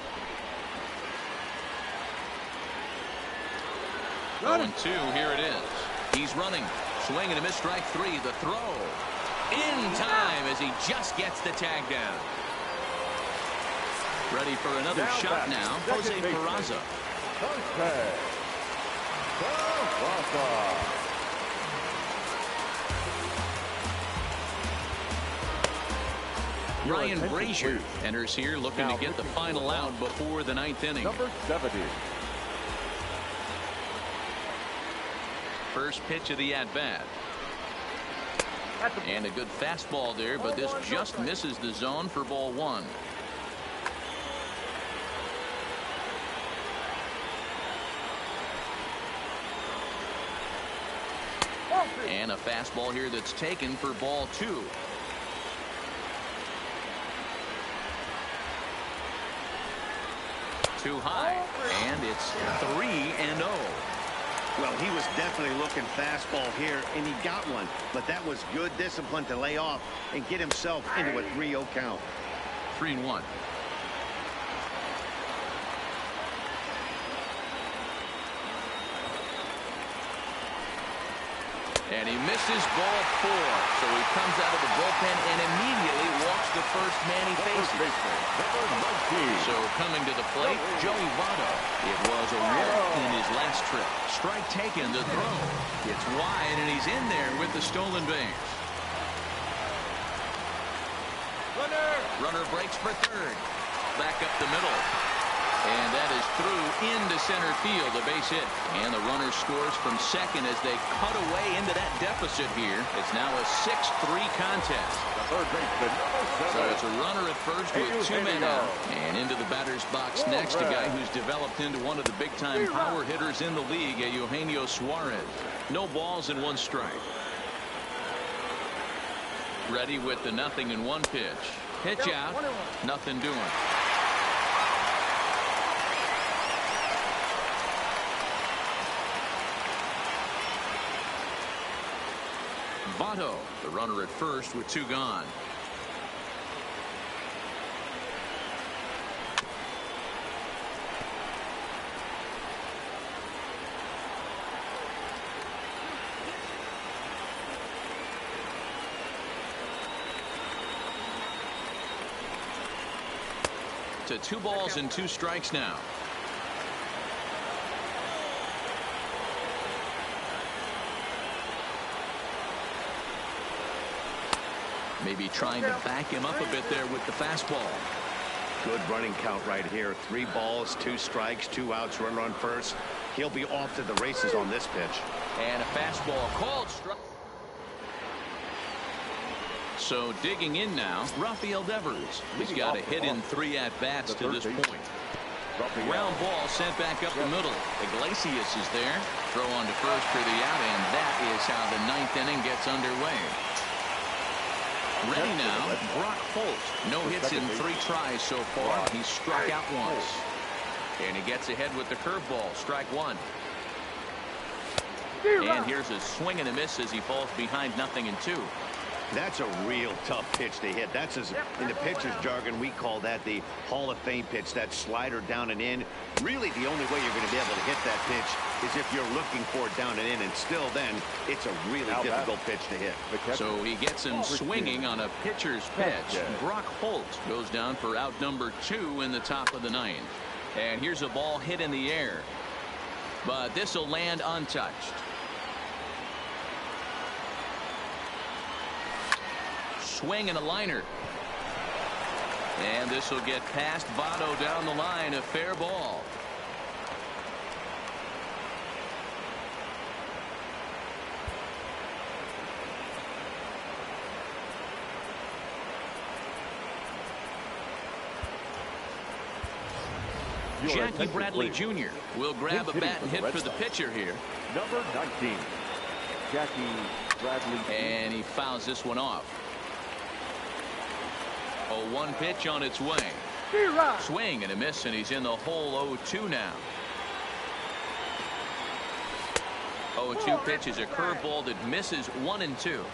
0-2, here it is. He's running. Swing and a miss, strike 3. The throw. In time as he just gets the tag down. Ready for another shot now. Jose Peraza. Ryan Brazier enters here looking to get the final out before the 9th inning. Number 70. First pitch of the at-bat. And a good fastball there, but this just misses the zone for ball 1. And a fastball here that's taken for ball 2. Too high, and it's 3-0. Well, he was definitely looking fastball here, and he got one. But that was good discipline to lay off and get himself into a 3-0 count. 3-1. And he misses ball 4. So he comes out of the bullpen and immediately walks the first man he faces. So coming to the plate, Joey Votto. It was a walk in his last trip. Strike taken, the throw. It's wide, and he's in there with the stolen base. Runner breaks for third. Back up the middle. And that is through into center field, a base hit. And the runner scores from second as they cut away into that deficit here. It's now a 6-3 contest. The third baseman, number 7. So it's a runner at first with 2 men out. And into the batter's box next, a guy who's developed into one of the big-time power hitters in the league, Eugenio Suarez. No balls and 1 strike. Ready with the 0-1 pitch. Pitch out. Nothing doing. Votto, the runner at first with 2 gone. To 2 balls and 2 strikes now. Maybe trying to back him up a bit there with the fastball. Good running count right here. 3 balls, 2 strikes, 2 outs, runner on first. He'll be off to the races on this pitch. And a fastball called strike. So digging in now, Rafael Devers. He's got a hit in 3 at-bats to this point. Ground ball sent back up the middle. Iglesias is there. Throw on to first for the out, and that is how the 9th inning gets underway. Ready now, Brock Holt. No hits in 3 tries so far. He's struck out once. And he gets ahead with the curveball. Strike 1. And here's a swing and a miss as he falls behind 0-2. That's a real tough pitch to hit. That's in the pitcher's jargon, we call that the Hall of Fame pitch. That slider down and in. Really, the only way you're going to be able to hit that pitch is if you're looking for it down and in. And still then, it's a really difficult pitch to hit. So he gets him swinging on a pitcher's pitch. Brock Holt goes down for out number 2 in the top of the 9th. And here's a ball hit in the air. But this will land untouched. Swing and a liner. And this will get past Votto down the line. A fair ball. Jackie Bradley Jr. will grab a bat and hit for the pitcher here. Number 19, Jackie Bradley. And he fouls this one off. 0-1 pitch on its way. Swing and a miss, and he's in the hole. 0-2 now. 0-2 pitch is a curveball that misses 1 and 2.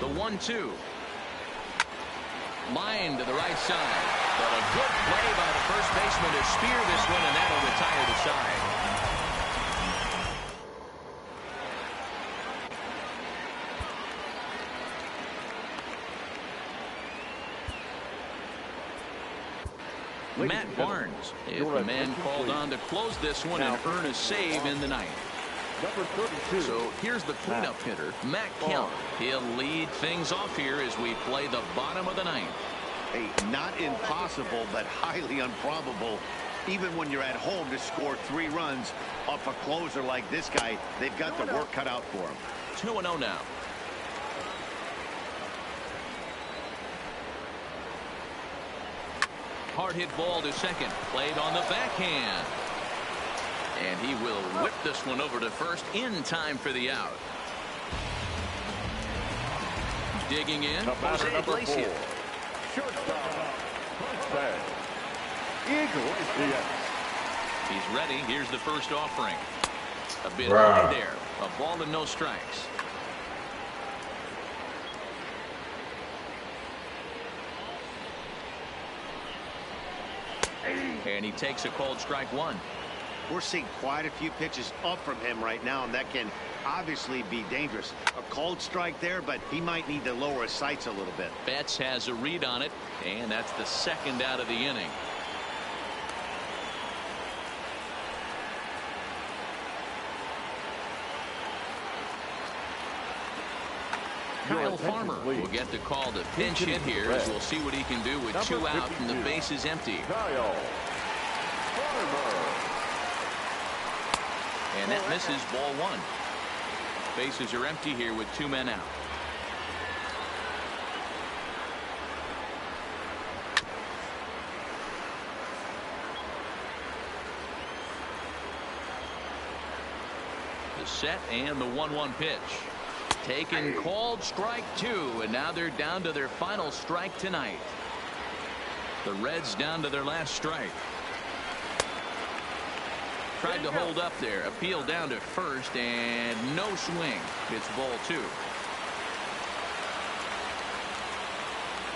The 1-2. Line to the right side. But a good play by the first baseman to spear this one, and that'll retire the side. Matt Barnes is the man called on to close this one and earn a save in the 9th. Number 32. So here's the cleanup hitter, Matt Kemp. He'll lead things off here as we play the bottom of the 9th. Hey, not impossible, but highly improbable. Even when you're at home to score 3 runs off a closer like this guy, they've got the work cut out for him. 2-0 now. Hard hit ball to second. Played on the backhand. And he will whip this one over to first in time for the out. Digging in, Jose Iglesias. Shortstop. Iglesias. He's ready. Here's the first offering. A bit high there. A ball and no strikes. And he takes a called strike 1. We're seeing quite a few pitches up from him right now, and that can obviously be dangerous. A called strike there, but he might need to lower his sights a little bit. Betts has a read on it, and that's the second out of the inning. Kyle Farmer will get the call to pinch hit here, as we'll see what he can do with 2 out and the base is empty. Kyle Farmer. And that misses ball 1. Bases are empty here with 2 men out. the set and the 1-1 pitch. Taken, called, strike 2, and now they're down to their final strike tonight. The Reds down to their last strike. Tried to hold up there. Appeal down to first, and no swing. It's ball 2.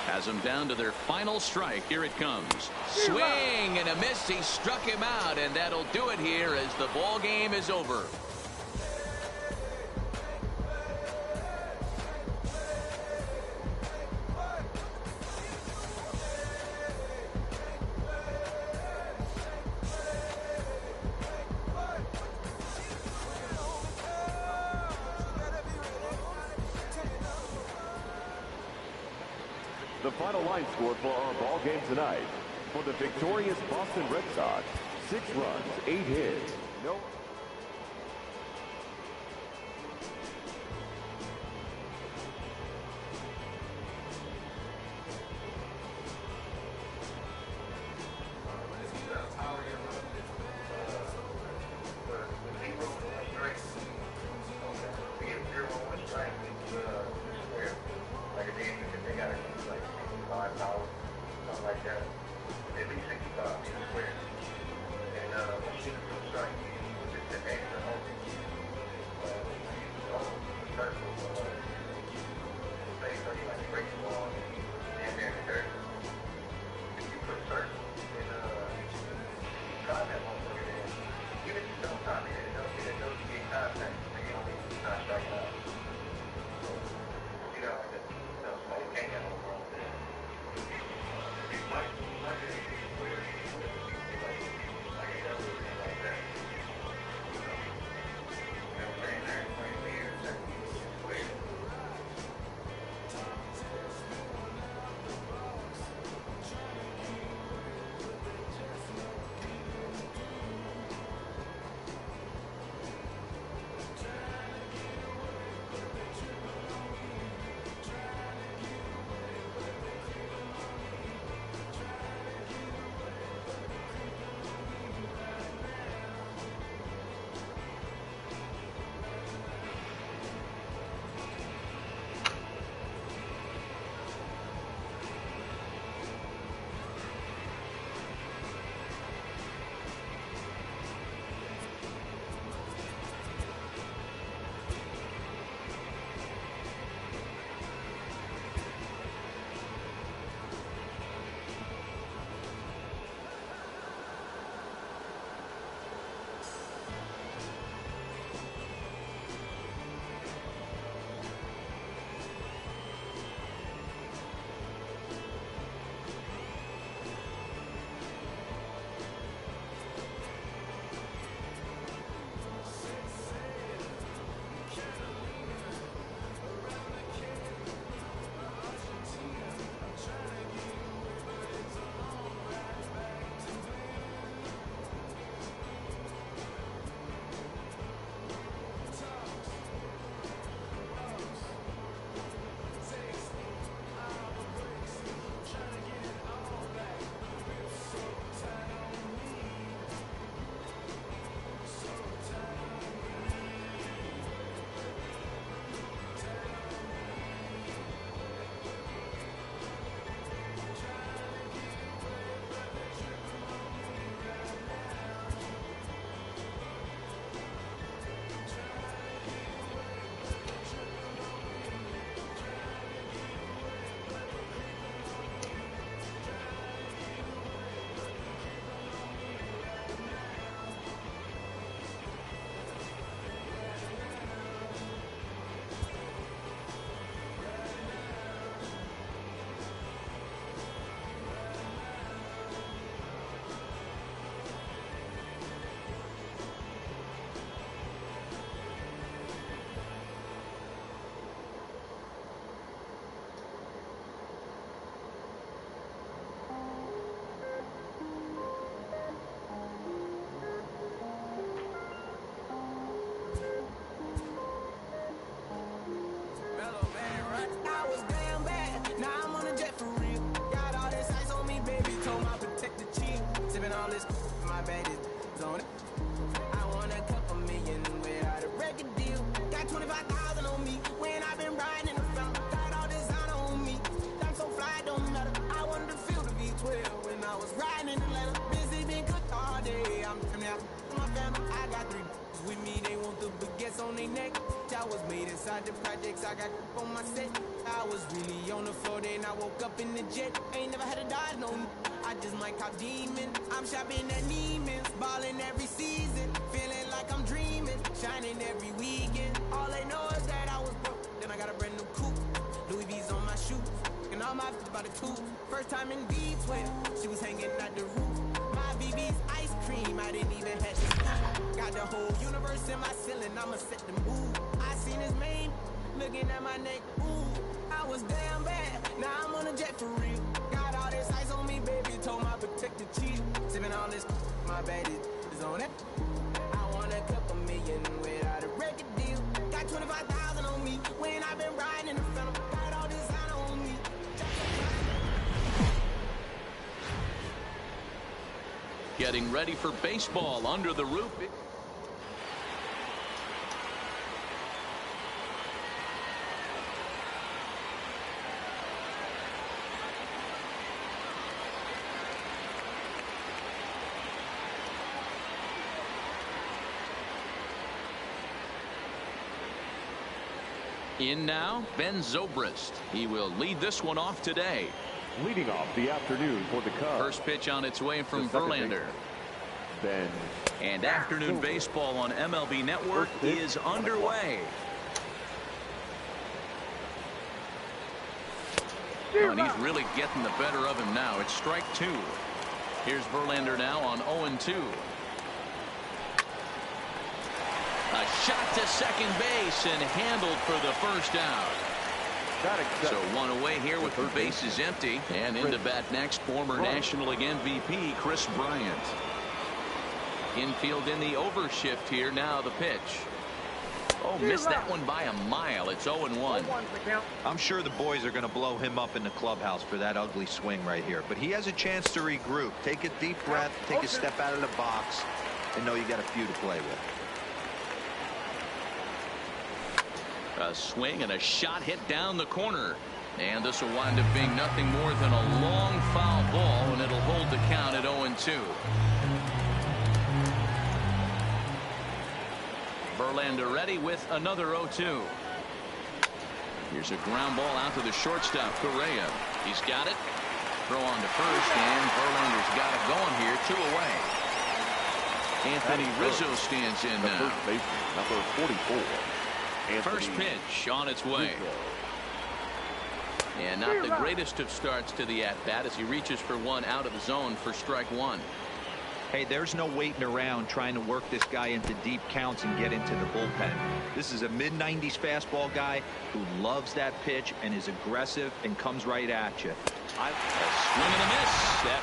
Has them down to their final strike. Here it comes. Swing and a miss. He struck him out, and that'll do it here as the ball game is over. The final line score for our ball game tonight. For the victorious Boston Red Sox, 6 runs, 8 hits, no. Atlanta. I got 3 with me, they want the baguettes on their neck. I was made inside the projects, I got on my set. I was really on the floor, then I woke up in the jet. Ain't never had a dodge, no. I just might cop demon. I'm shopping at Neiman's, balling every season, feeling like I'm dreaming, shining every weekend. All they know is that I was broke, then I got a brand new coupe. Louis V's on my shoes, and all my about the coupe. First time in V12, she was hanging at the roof. My BB's ice cream, I didn't even have to. Got the whole universe in my ceiling, I'ma set the mood. I seen his main looking at my neck, ooh. I was damn bad, now I'm on a jet for real. Got all this ice on me, baby, told my protector chief. Sipping all this, my bad is on it. I want a couple million without a record deal. Got 25,000 on me when I've been riding in the phantom. Got all this on me. Getting ready for baseball under the roof. In now, Ben Zobrist. He will lead this one off today. Leading off the afternoon for the Cubs. First pitch on its way from Verlander. Ben. And afternoon baseball on MLB Network is underway. Oh, and he's really getting the better of him now. It's strike 2. Here's Verlander now on 0-2. A shot to second base and handled for the first out. So one away here with the bases empty. And into bat next, former National League MVP Chris Bryant. Infield in the overshift here. Now the pitch. Oh, missed that one by a mile. It's 0-1. I'm sure the boys are going to blow him up in the clubhouse for that ugly swing right here. But he has a chance to regroup. Take a deep breath. Take a step out of the box. And know you got a few to play with. A swing and a shot hit down the corner. And this will wind up being nothing more than a long foul ball, and it'll hold the count at 0-2. Verlander ready with another 0-2. Here's a ground ball out to the shortstop, Correa. He's got it. Throw on to first, and Verlander's got it going here. 2 away. Anthony Rizzo stands in now. First baseman, number 44. First pitch on its way. And not the greatest of starts to the at-bat as he reaches for one out of the zone for strike 1. Hey, there's no waiting around trying to work this guy into deep counts and get into the bullpen. This is a mid-90s fastball guy who loves that pitch and is aggressive and comes right at you. A swing and a miss.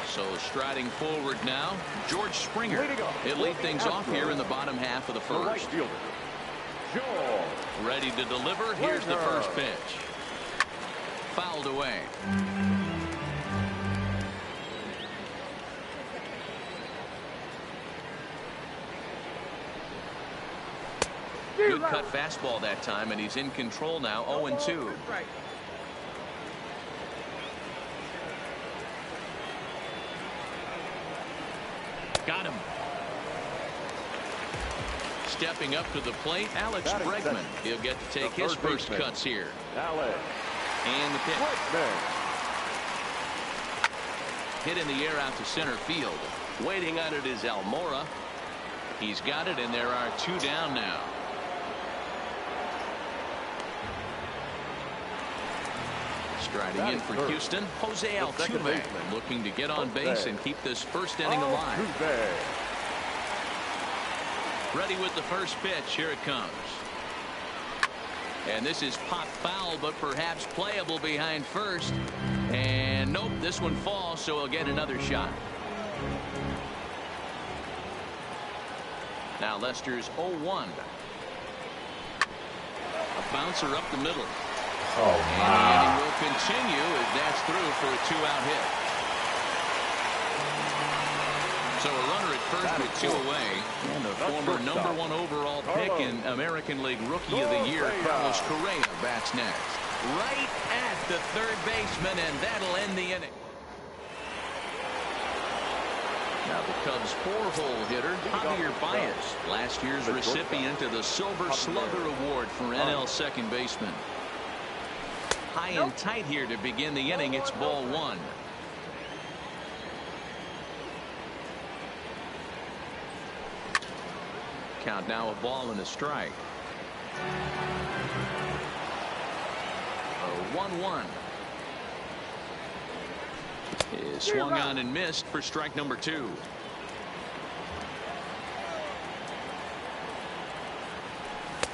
So striding forward now, George Springer. He'll lead things off here in the bottom half of the first. Ready to deliver. Here's the first pitch. Fouled away. Good cut fastball that time, and he's in control now. 0-2. Got him. Stepping up to the plate, Alex Bregman. He'll get to take his first cuts here. Alex. And the pitch. Hit in the air out to center field. Waiting on it is Almora. He's got it, and there are 2 down now. Striding in for Houston, Jose Altuve, looking to get on base and keep this first inning alive. Ready with the first pitch. Here it comes. And this is pop foul, but perhaps playable behind first. And nope, this one falls, so he'll get another shot. Now Lester's 0-1. A bouncer up the middle. And the inning will continue as that's through for a 2-out hit. So a runner at first with 2 away. And the former #1 overall pick in American League Rookie of the Year, Carlos Correa, bats next. Right at the third baseman, and that'll end the inning. Now the Cubs' 4-hole hitter, Javier Baez, last year's recipient of the Silver Slugger Award for NL second baseman. High and tight here to begin the inning. It's ball 1. Count now a ball and a strike. 1-1. Is swung on and missed for strike number 2.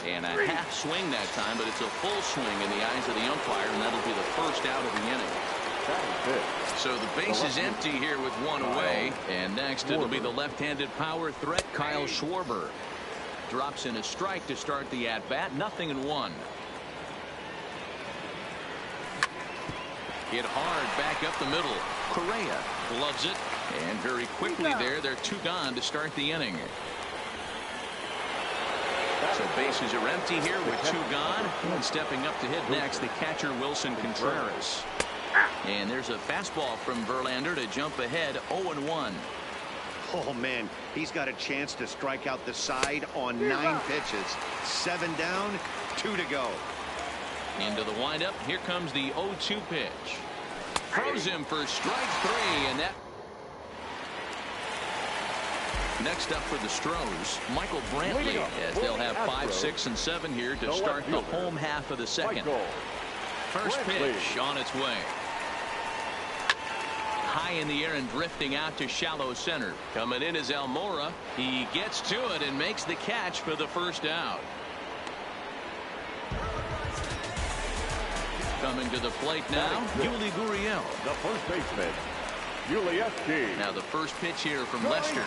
And a half swing that time, but it's a full swing in the eyes of the umpire, and that'll be the first out of the inning. So the base is empty here with 1 away, and next it'll be the left-handed power threat, Kyle Schwarber. Drops in a strike to start the at-bat, 0-1. Hit hard back up the middle. Correa gloves it, and very quickly there, they're 2 gone to start the inning. So bases are empty here with 2 gone, and stepping up to hit next, the catcher Wilson Contreras. And there's a fastball from Verlander to jump ahead, 0-1. Oh, man, he's got a chance to strike out the side on 9 pitches. 7 down, 2 to go. Into the windup. Here comes the 0-2 pitch. Throws him for strike 3, and that. Next up for the Stros, Michael Brantley, as they'll have 5, 6, and 7 here to start the home half of the second. First pitch on its way. High in the air and drifting out to shallow center. Coming in is Almora. He gets to it and makes the catch for the first out. Coming to the plate now, Yuli Gurriel. The first baseman, Yuli. Now the first pitch here from Lester.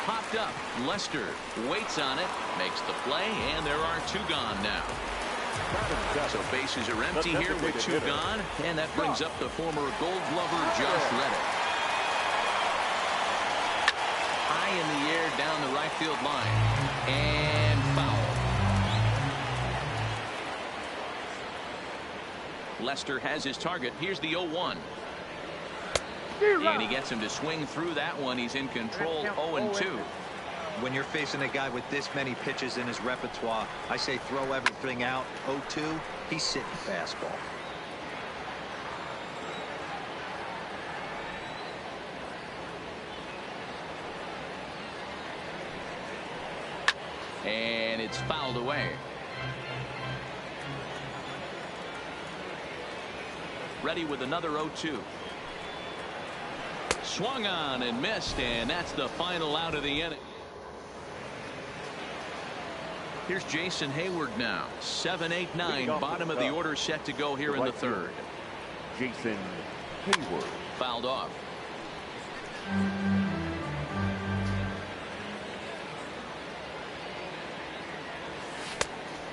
Popped up. Lester waits on it, makes the play, and there are 2 gone now. So bases are empty here with 2 gone, and that brings up the former Gold Glover Josh Reddick. High in the air down the right field line, and foul. Lester has his target. Here's the 0-1. And he gets him to swing through that one. He's in control, 0-2. When you're facing a guy with this many pitches in his repertoire, I say throw everything out. 0-2, he's sitting fastball. And it's fouled away. Ready with another 0-2. Swung on and missed, and that's the final out of the inning. Here's Jason Hayward now. 7, 8, 9. Bottom of the order set to go here in the third. Jason Hayward. Fouled off.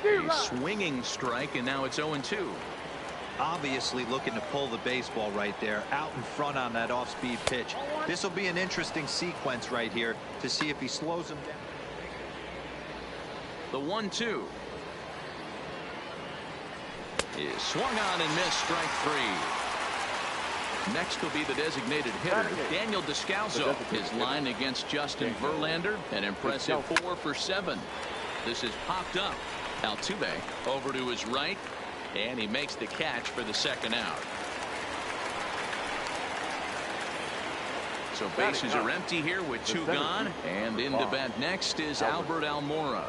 A swinging strike, and now it's 0-2. Obviously looking to pull the baseball right there, out in front on that off-speed pitch. This will be an interesting sequence right here to see if he slows him down. The 1-2 is swung on and missed, strike 3. Next will be the designated hitter, Daniel Descalso. His line against Justin Verlander, an impressive 4 for 7. This is popped up. Altuve over to his right, and he makes the catch for the second out. So bases are empty here with 2 gone, and in to bat next is Albert Almora.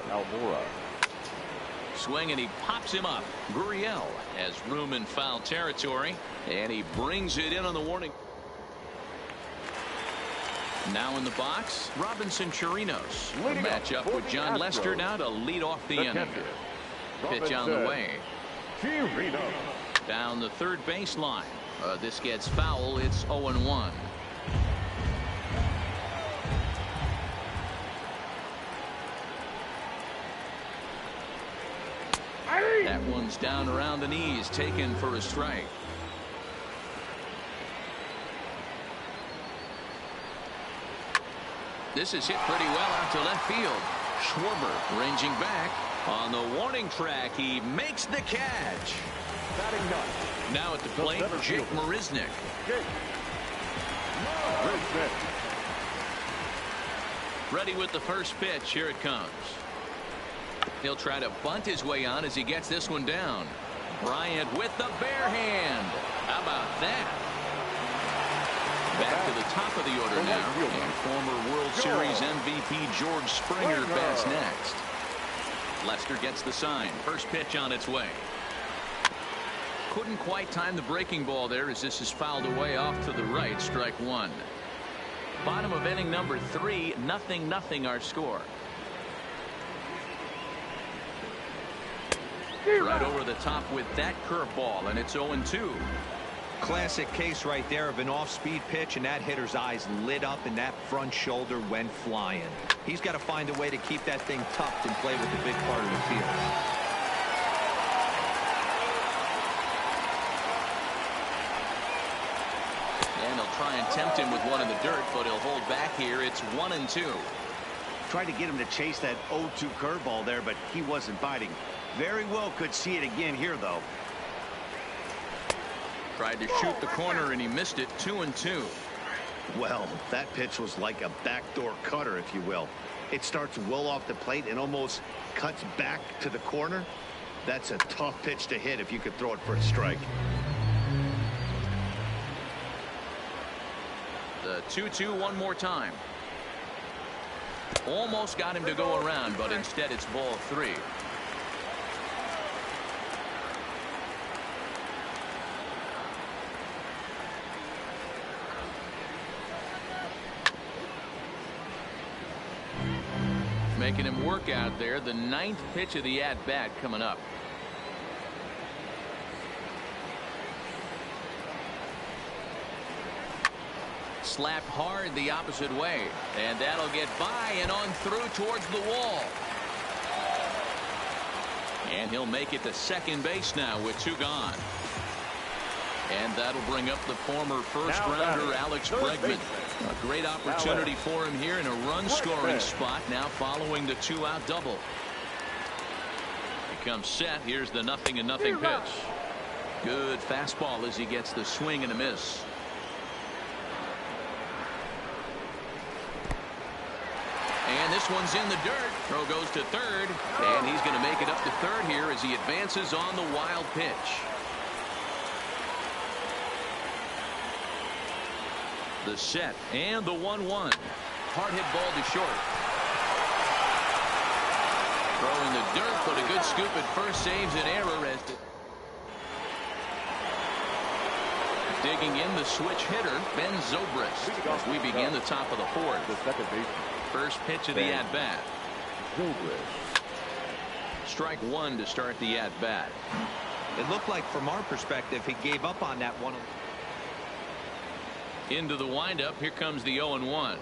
Swing, and he pops him up. Gurriel has room in foul territory, and he brings it in on the warning. Now in the box, Robinson Chirinos. A matchup with John Lester now to lead off the inning. Pitch on the way. Down the third baseline. This gets foul. It's 0-1. That one's down around the knees, taken for a strike. This is hit pretty well out to left field. Schwarber ranging back on the warning track. He makes the catch. Now at the plate, Jake Marisnick. pitch. Ready with the first pitch. Here it comes. He'll try to bunt his way on as he gets this one down. Bryant with the bare hand. How about that? Back to the top of the order now. And former World Series MVP George Springer bats next. Lester gets the sign. First pitch on its way. Couldn't quite time the breaking ball there as this is fouled away off to the right. Strike one. Bottom of inning number 3. 0-0 our score. Right over the top with that curveball, and it's 0-2. Classic case right there of an off-speed pitch, and that hitter's eyes lit up and that front shoulder went flying. He's got to find a way to keep that thing tucked and play with the big part of the field. And he'll try and tempt him with one in the dirt, but he'll hold back here. It's 1-2. Tried to get him to chase that 0-2 curveball there, but he wasn't biting. Very well could see it again here, though. Tried to shoot the corner, and he missed it. 2-2. Well, that pitch was like a backdoor cutter, if you will. It starts well off the plate and almost cuts back to the corner. That's a tough pitch to hit if you could throw it for a strike. The 2-2 one more time. Almost got him to go around, but instead it's ball 3. Making him work out there. The 9th pitch of the at-bat coming up. Slapped hard the opposite way, and that'll get by and on through towards the wall. And he'll make it to second base now with 2 gone. And that'll bring up the former first-rounder Alex Bregman. A great opportunity for him here in a run-scoring spot now following the 2-out double. He comes set. Here's the 0-0 pitch. Good fastball as he gets the swing and a miss. And this one's in the dirt. Throw goes to third, and he's going to make it up to third here as he advances on the wild pitch. The set and the 1-1. Hard hit ball to short. Throw in the dirt, but a good scoop at first saves an error as digging in the switch hitter Ben Zobrist as we begin the top of the 4th. The second baseman. First pitch of the at-bat. Strike 1 to start the at-bat. It looked like from our perspective he gave up on that one. Into the windup. Here comes the 0-1.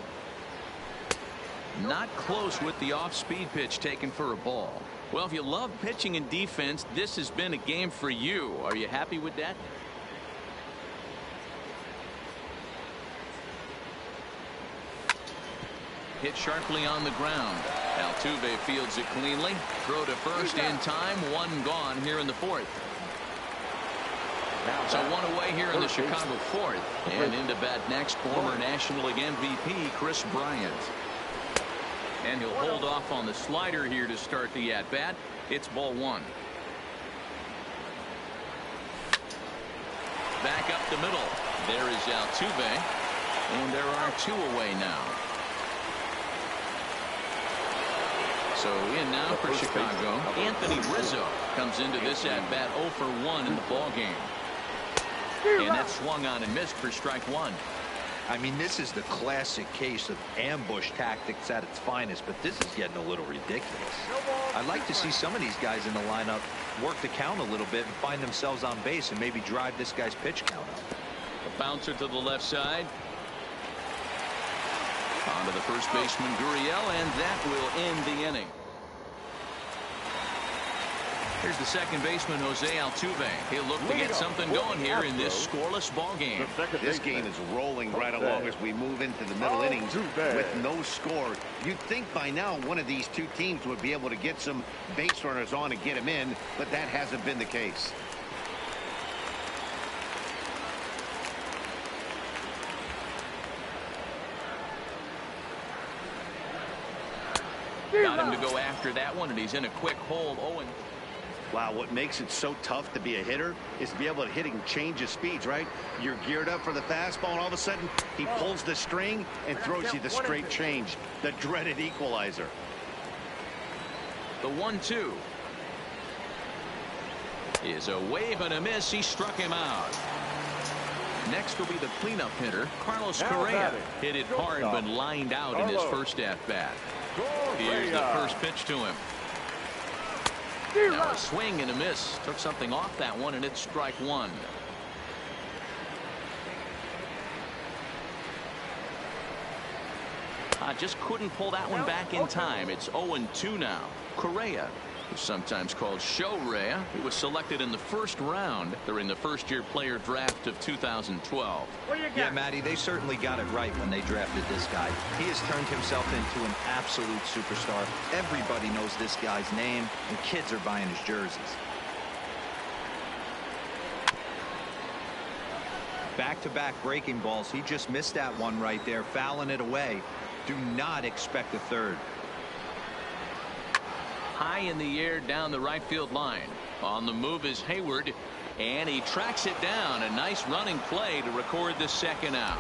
Not close with the off-speed pitch taken for a ball. Well, if you love pitching and defense, this has been a game for you. Are you happy with that? Hit sharply on the ground. Altuve fields it cleanly. Throw to first in time. 1 gone here in the 4th. So 1 away here in the Chicago 4th. And into bat next, former National League MVP Chris Bryant. And he'll hold off on the slider here to start the at-bat. It's ball 1. Back up the middle. There is Altuve. And there are 2 away now. So in now for Chicago. Anthony Rizzo comes into this at-bat 0 for 1 in the ball game. And that swung on and missed for strike 1. I mean, this is the classic case of ambush tactics at its finest, but this is getting a little ridiculous. I'd like to see some of these guys in the lineup work the count a little bit and find themselves on base and maybe drive this guy's pitch count up. A bouncer to the left side. On to the first baseman Gurriel, and that will end the inning. Here's the second baseman, Jose Altuve. He'll look to get something going here in this scoreless ball game. This game is rolling right along as we move into the middle innings with no score. You'd think by now one of these 2 teams would be able to get some base runners on and get them in, but that hasn't been the case. Got him to go after that one, and he's in a quick hole. Owen. Wow, what makes it so tough to be a hitter is to be able to hit and change his speeds, right? You're geared up for the fastball, and all of a sudden, he pulls the string and throws you the straight change, the dreaded equalizer. The 1-2 is a wave and a miss. He struck him out. Next will be the cleanup hitter, Carlos Correa. Hit it hard, but lined out in his first at-bat. Here's the first pitch to him. Now a swing and a miss. Took something off that one, and it's strike one. Just couldn't pull that one back in time. It's 0-2 now. Correa, who's sometimes called Show Rea, he was selected in the first round during the first-year player draft of 2012. Yeah, Matty, they certainly got it right when they drafted this guy. He has turned himself into an absolute superstar. Everybody knows this guy's name, and kids are buying his jerseys. Back-to-back breaking balls. He just missed that one right there, fouling it away. Do not expect a third. High in the air down the right field line. On the move is Hayward, and he tracks it down. A nice running play to record the second out.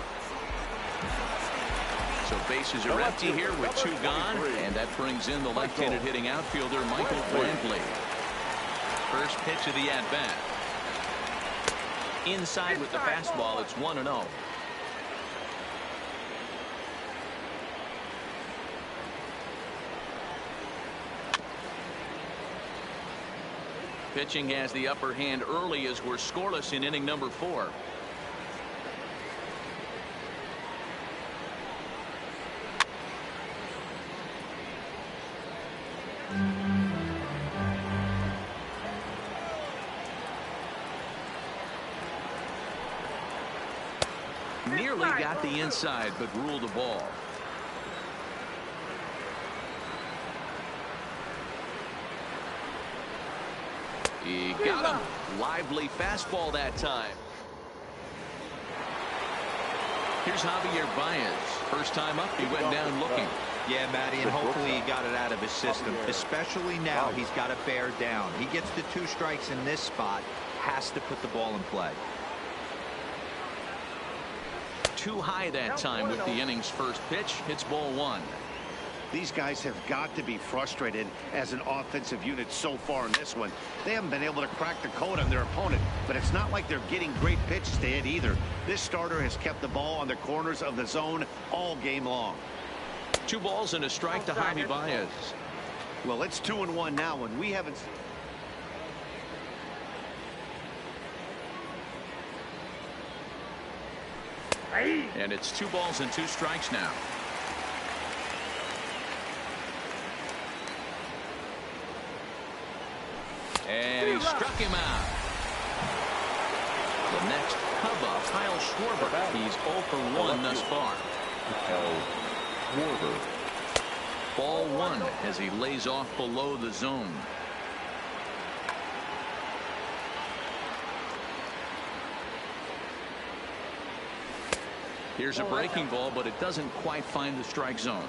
So bases are empty here with two gone, and that brings in the left-handed hitting outfielder Michael Brantley. First pitch of the at-bat. Inside with the fastball. It's 1-0. Pitching has the upper hand early as we're scoreless in inning number 4. Nearly got the inside, but ruled the ball. He got him. Lively fastball that time. Here's Javier Baez. First time up, he went down looking. Yeah, Matty, and hopefully he got it out of his system. Especially now, he's got to bear down. He gets the 2 strikes in this spot. Has to put the ball in play. Too high that time with the inning's first pitch. It's ball 1. These guys have got to be frustrated as an offensive unit so far in this one. They haven't been able to crack the code on their opponent, but it's not like they're getting great pitches to hit either. This starter has kept the ball on the corners of the zone all game long. 2 balls and a strike to Javi Baez. Well, it's 2-1 now, and we haven't. And it's 2 balls and 2 strikes now. And he struck him out. The next Cub up, Kyle Schwarber. He's 0 for 1 thus far. Schwarber. Ball 1 as he lays off below the zone. Here's a breaking ball, but it doesn't quite find the strike zone.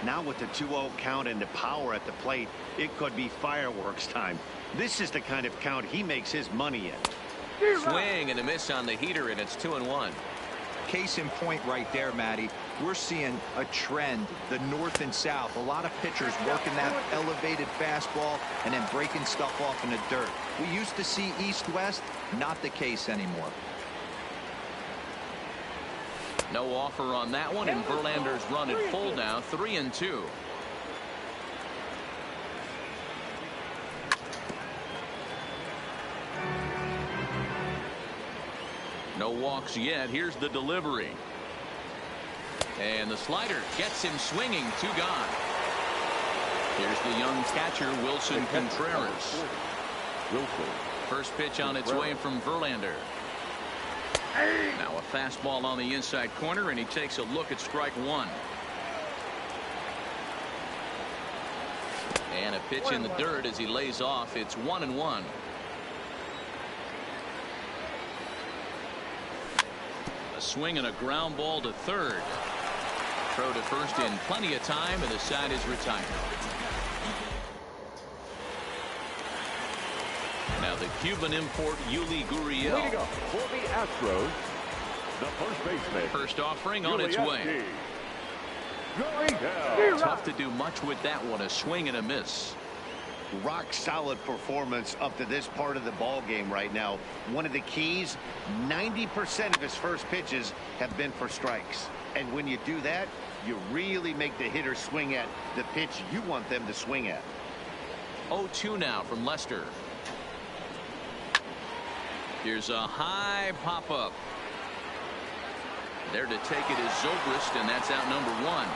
Now with the 2-0 count and the power at the plate, it could be fireworks time. This is the kind of count he makes his money in. Swing and a miss on the heater, and it's 2-1. Case in point right there, Matty. We're seeing a trend, the north and south. A lot of pitchers working that elevated fastball and then breaking stuff off in the dirt. We used to see east-west, not the case anymore. No offer on that one, and Verlander's run at full now, 3-2. No walks yet. Here's the delivery. And the slider gets him swinging. 2 gone. Here's the young catcher, Wilson Contreras. First pitch on its way from Verlander. Now a fastball on the inside corner, and he takes a look at strike 1. And a pitch in the dirt as he lays off. It's 1-1. A swing and a ground ball to third. Throw to first in plenty of time, and the side is retired. Now the Cuban import Yuli Gurriel. Leading up for the Astros, the first baseman. First offering on its way. Tough to do much with that one. A swing and a miss. Rock solid performance up to this part of the ball game right now. One of the keys, 90% of his first pitches have been for strikes. And when you do that, you really make the hitter swing at the pitch you want them to swing at. 0-2 now from Lester. Here's a high pop-up. There to take it is Zobrist, and that's out number 1.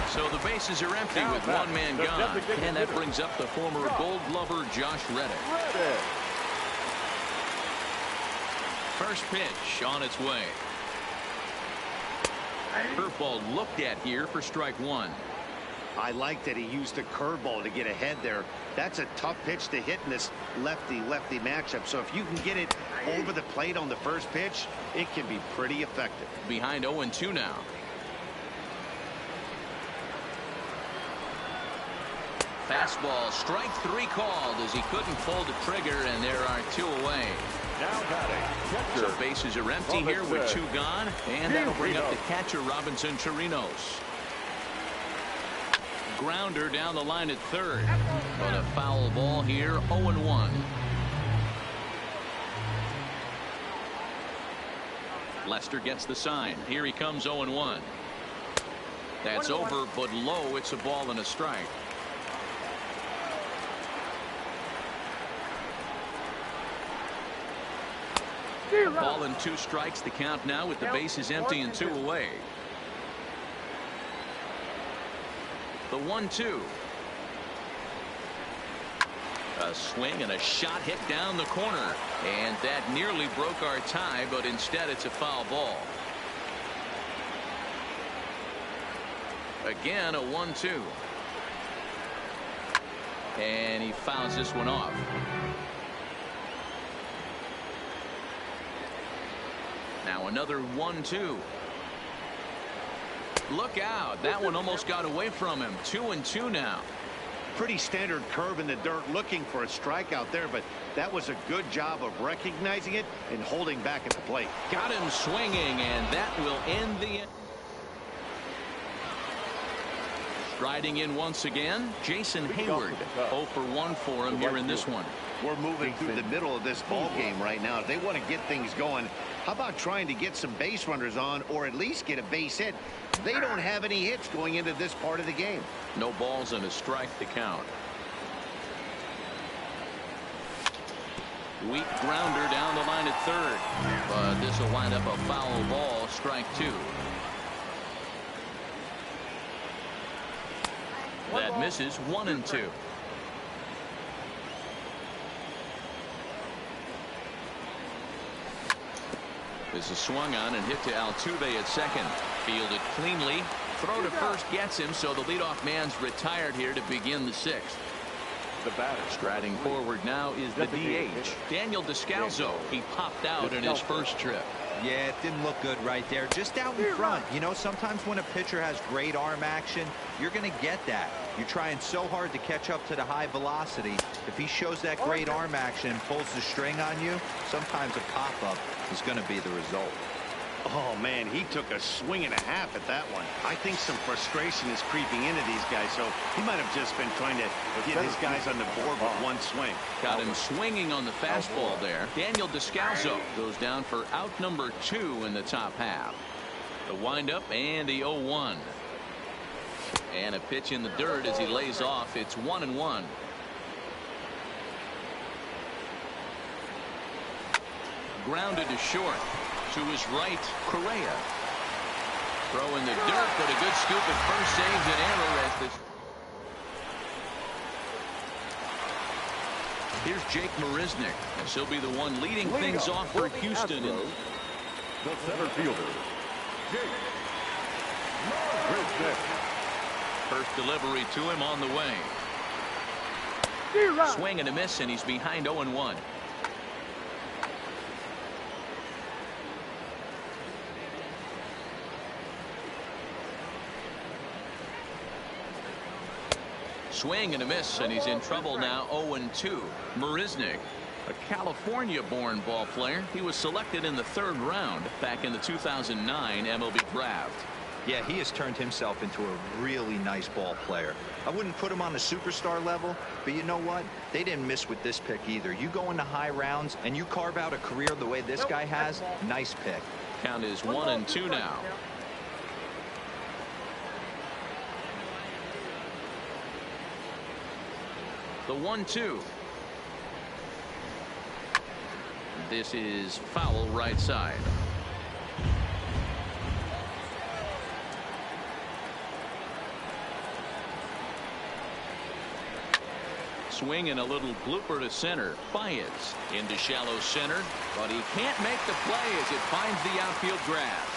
So the bases are empty with one man gone. And that brings up the former Gold Glover Josh Reddick. First pitch on its way. Curveball looked at here for strike 1. I like that he used a curveball to get ahead there. That's a tough pitch to hit in this lefty-lefty matchup. So if you can get it over the plate on the first pitch, it can be pretty effective. Behind 0-2 now. Fastball, strike 3 called as he couldn't pull the trigger, and there are 2 away. Now batting. So bases are empty here with 2 gone, and that'll bring up the catcher Robinson Chirinos. Grounder down the line at third, but a foul ball here. 0-1. Lester gets the sign. Here he comes. 0-1. That's over, but low. It's a ball and a strike. Ball and 2 strikes. The count now with the bases empty and 2 away. The 1-2. A swing and a shot hit down the corner, and that nearly broke our tie, but instead it's a foul ball. Again a 1-2, and he fouls this one off. Now another 1-2. Look out. That one almost got away from him. 2-2 now. Pretty standard curve in the dirt, looking for a strikeout there, but that was a good job of recognizing it and holding back at the plate. Got him swinging, and that will end the inning. Striding in once again, Jason Hayward. 0 for 1 for him here in this one. We're moving through the middle of this ball game right now. If they want to get things going, how about trying to get some base runners on, or at least get a base hit? They don't have any hits going into this part of the game. No balls and a strike to count. Weak grounder down the line at third, but this will wind up a foul ball. Strike 2. That misses. 1-2. This is swung on and hit to Altuve at second. Fielded cleanly. Throw to first gets him, so the leadoff man's retired here to begin the 6th. The batter striding forward now is the DH, Daniel Descalso. He popped out in his first trip. Yeah, it didn't look good right there. Just out in front. You know, sometimes when a pitcher has great arm action, you're going to get that. You're trying so hard to catch up to the high velocity. If he shows that great arm action and pulls the string on you, sometimes a pop-up is going to be the result. Oh, man, he took a swing and a half at that one. I think some frustration is creeping into these guys, so he might have just been trying to get his guys on the board with one swing. Got him swinging on the fastball there. Daniel Descalso goes down for out number 2 in the top half. The windup and the 0-1. And a pitch in the dirt as he lays off. It's 1-1. Grounded to short. To his right, Correa. Throw in the dirt, but a good scoop at first saves an error as this. Here's Jake Marisnick, as he'll be the one leading things off for Houston. The center fielder, Jake Marisnick. First delivery to him on the way. Swing and a miss, and he's behind 0-1. Swing and a miss, and he's in trouble now. 0-2. Marisnik, a California-born ball player. He was selected in the 3rd round back in the 2009 MLB draft. Yeah, he has turned himself into a really nice ball player. I wouldn't put him on the superstar level, but you know what? They didn't miss with this pick either. You go into high rounds and you carve out a career the way this guy has, nice pick. Count is 1-2 now. The 1-2. This is foul right side. Swing and a little blooper to center. Baez into shallow center, but he can't make the play as it finds the outfield grass.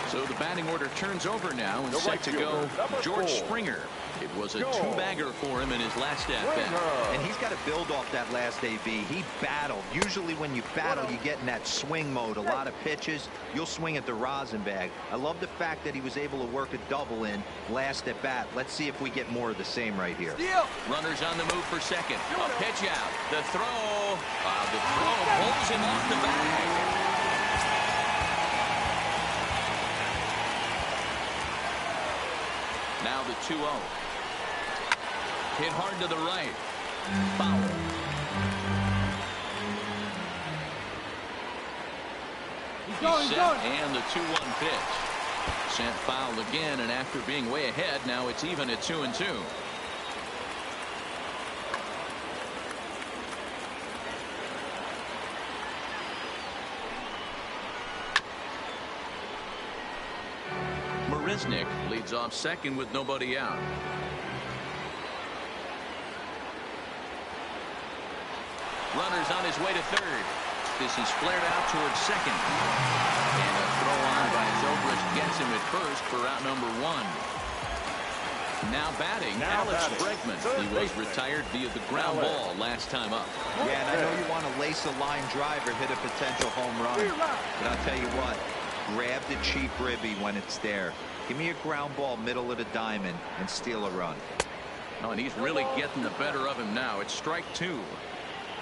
So the batting order turns over now, and set to go George Springer. It was a 2-bagger for him in his last at-bat. And he's got to build off that last AB. He battled. Usually when you battle, you get in that swing mode. A lot of pitches, you'll swing at the rosin bag. I love the fact that he was able to work a double in last at bat. Let's see if we get more of the same right here. Runners on the move for second. A pitch out. The throw. The throw pulls him off the bag. Now the 2-0. Hit hard to the right. Foul. He's set, and the 2-1 pitch. Sent foul again, and after being way ahead, now it's even at 2-2. Marisnik leads off second with nobody out. Runners on his way to third. This is flared out towards second. And a throw on by Zobrist gets him at first for out number 1. Now batting, Alex Bregman. He was retired via the ground ball last time up. Yeah, and I know you want to lace a line drive or hit a potential home run. But I'll tell you what, grab the cheap ribby when it's there. Give me a ground ball middle of the diamond and steal a run. Oh, and he's really getting the better of him now. It's strike 2.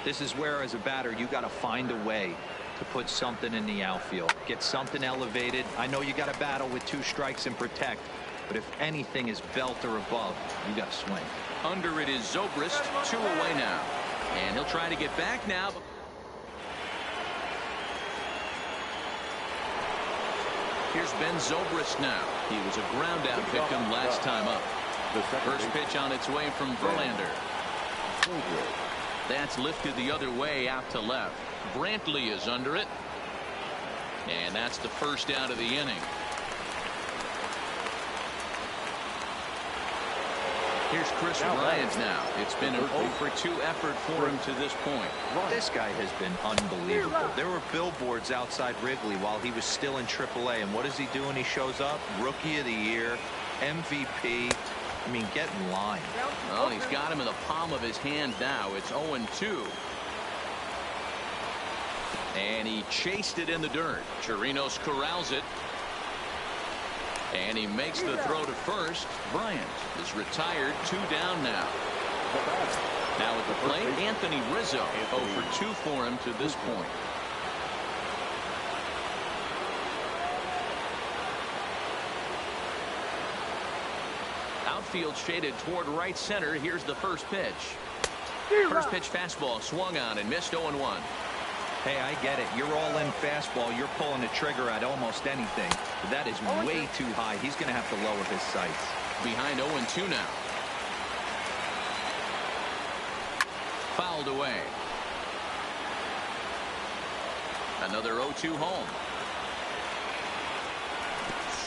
This is where, as a batter, you got to find a way to put something in the outfield. Get something elevated. I know you got to battle with 2 strikes and protect, but if anything is belt or above, you got to swing. Under it is Zobrist, 2 away now. And he'll try to get back now. Here's Ben Zobrist now. He was a ground out victim last time up. First pitch on its way from Verlander. That's lifted the other way out to left. Brantley is under it. And that's the first out of the inning. Here's Chris Bryant now. It's been an 0-for-2 effort for him to this point. This guy has been unbelievable. There were billboards outside Wrigley while he was still in AAA. And what does he do when he shows up? Rookie of the Year, MVP. I mean, get in line. Well, he's got him in the palm of his hand now. It's 0-2. And he chased it in the dirt. Chirinos corrals it. And he makes the throw to first. Bryant is retired. 2 down now. Now at the plate, Anthony Rizzo. 0-for-2 for him to this point. Outfield shaded toward right center. Here's the first pitch. First pitch fastball swung on and missed. 0-1. Hey, I get it. You're all in fastball. You're pulling the trigger at almost anything. But that is way too high. He's going to have to lower his sights. Behind 0-2 now. Fouled away. Another 0-2 home.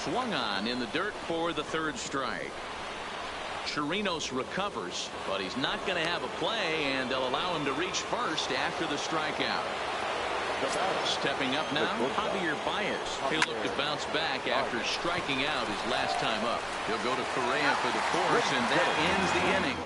Swung on in the dirt for the 3rd strike. Chirinos recovers, but he's not going to have a play, and they'll allow him to reach first after the strikeout. Stepping up now, Javier Baez. He'll look to bounce back after striking out his last time up. He'll go to Correa for the force, and that ends the inning.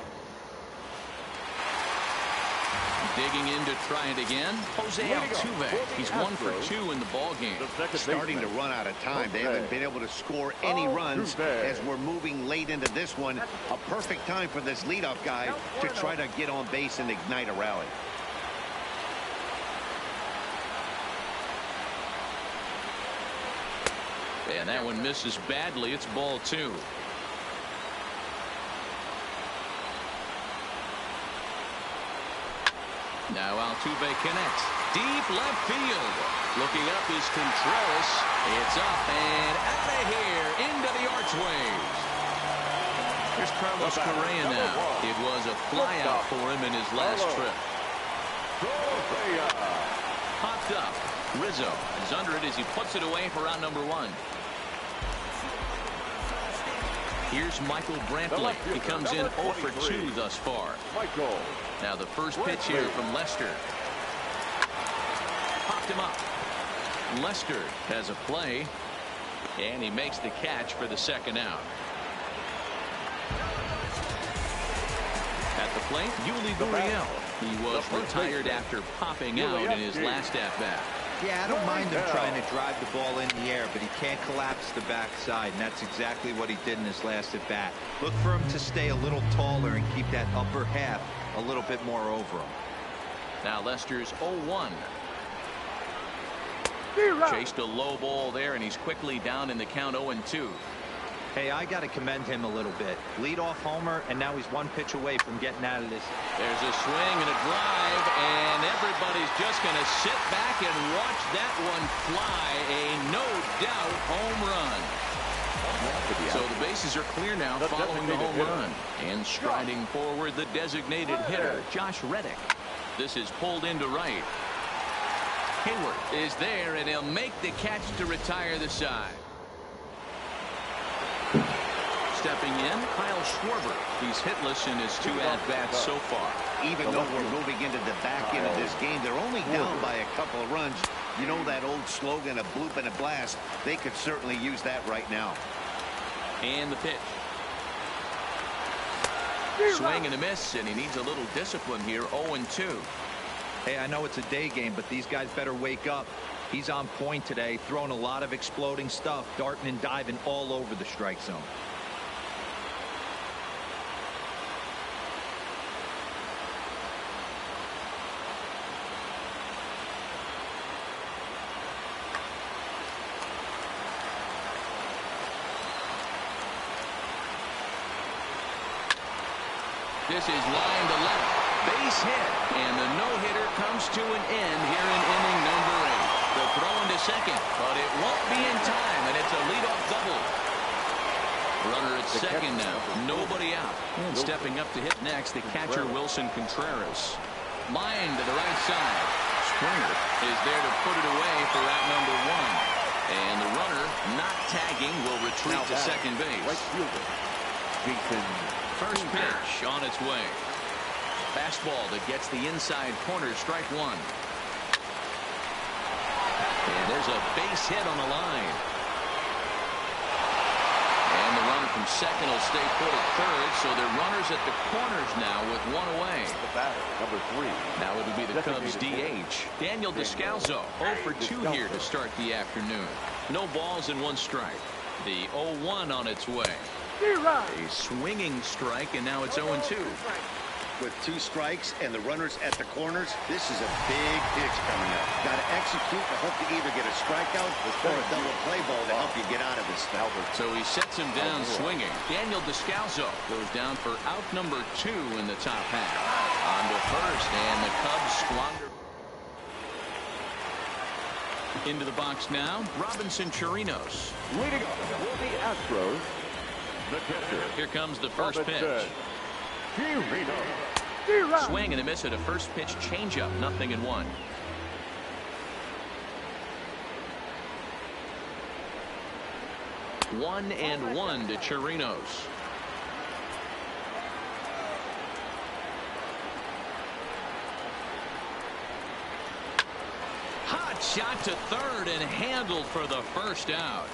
Digging in to try it again, Jose Altuve. He's 1 for 2 in the ball game. Starting to run out of time. They haven't been able to score any runs as we're moving late into this one. A perfect time for this leadoff guy to try to get on base and ignite a rally. And that one misses badly. It's ball 2. Now Altuve connects. Deep left field. Looking up is Contreras. It's up and out of here into the archways. Here's Carlos Correa now. It was a flyout for him in his last trip. Popped up. Rizzo is under it as he puts it away for out number 1. Here's Michael Brantley. He comes in 0 for 2 thus far. Now the first pitch here from Lester. Popped him up. Lester has a play, and he makes the catch for the second out. At the plate, Yuli Gurriel. He was retired after popping out in his last at-bat. Yeah, I don't mind him trying to drive the ball in the air, but he can't collapse the backside, and that's exactly what he did in his last at-bat. Look for him to stay a little taller and keep that upper half a little bit more over him. Now Lester's 0-1. Chased a low ball there, and he's quickly down in the count 0-2. Hey, I got to commend him a little bit. Leadoff homer, and now he's 1 pitch away from getting out of this. There's a swing and a drive, and everybody's just going to sit back and watch that one fly. A no-doubt home run. So the bases are clear now following the home run. And striding forward, the designated hitter, Josh Reddick. This is pulled into right. Hayward is there, and he'll make the catch to retire the side. Stepping in, Kyle Schwarber. He's hitless in his 2 at-bats so far. Even though we're moving into the back end of this game, they're only down by a couple of runs. You know that old slogan, a bloop and a blast. They could certainly use that right now. And the pitch. Swing and a miss, and he needs a little discipline here. 0-2. Hey, I know it's a day game, but these guys better wake up. He's on point today, throwing a lot of exploding stuff, darting and diving all over the strike zone. This is line to left. Base hit. And the no-hitter comes to an end here in inning number 8. The throw into second, but it won't be in time, and it's a leadoff double. Runner at second now. Nobody out. And stepping up to hit next, the catcher, Wilson Contreras. Line to the right side. Springer is there to put it away for out number 1. And the runner, not tagging, will retreat to second base. Right fielder, Jason. First pitch on its way. Fastball that gets the inside corner, strike 1. And there's a base hit on the line. And the runner from second will stay put at third, so they're runners at the corners now with 1 away. The batter, number 3. Now it'll be the Cubs DH, Daniel Descalso. 0 for 2 here to start the afternoon. No balls and 1 strike. The 0-1 on its way. A swinging strike, and now it's 0-2. With 2 strikes and the runners at the corners, this is a big pitch coming up. Got to execute to hope to either get a strikeout or a double play ball to help you get out of this stuff. So he sets him down swinging. Daniel Descalso goes down for out number 2 in the top half. On to first, and the Cubs squander. Into the box now, Robinson Chirinos. Leading up for the Astros, the catcher. Here comes the first pitch. Chirinos. Swing and a miss at a first pitch changeup, 0-1. One and 1 to Chirinos. Hot shot to third and handled for the first out.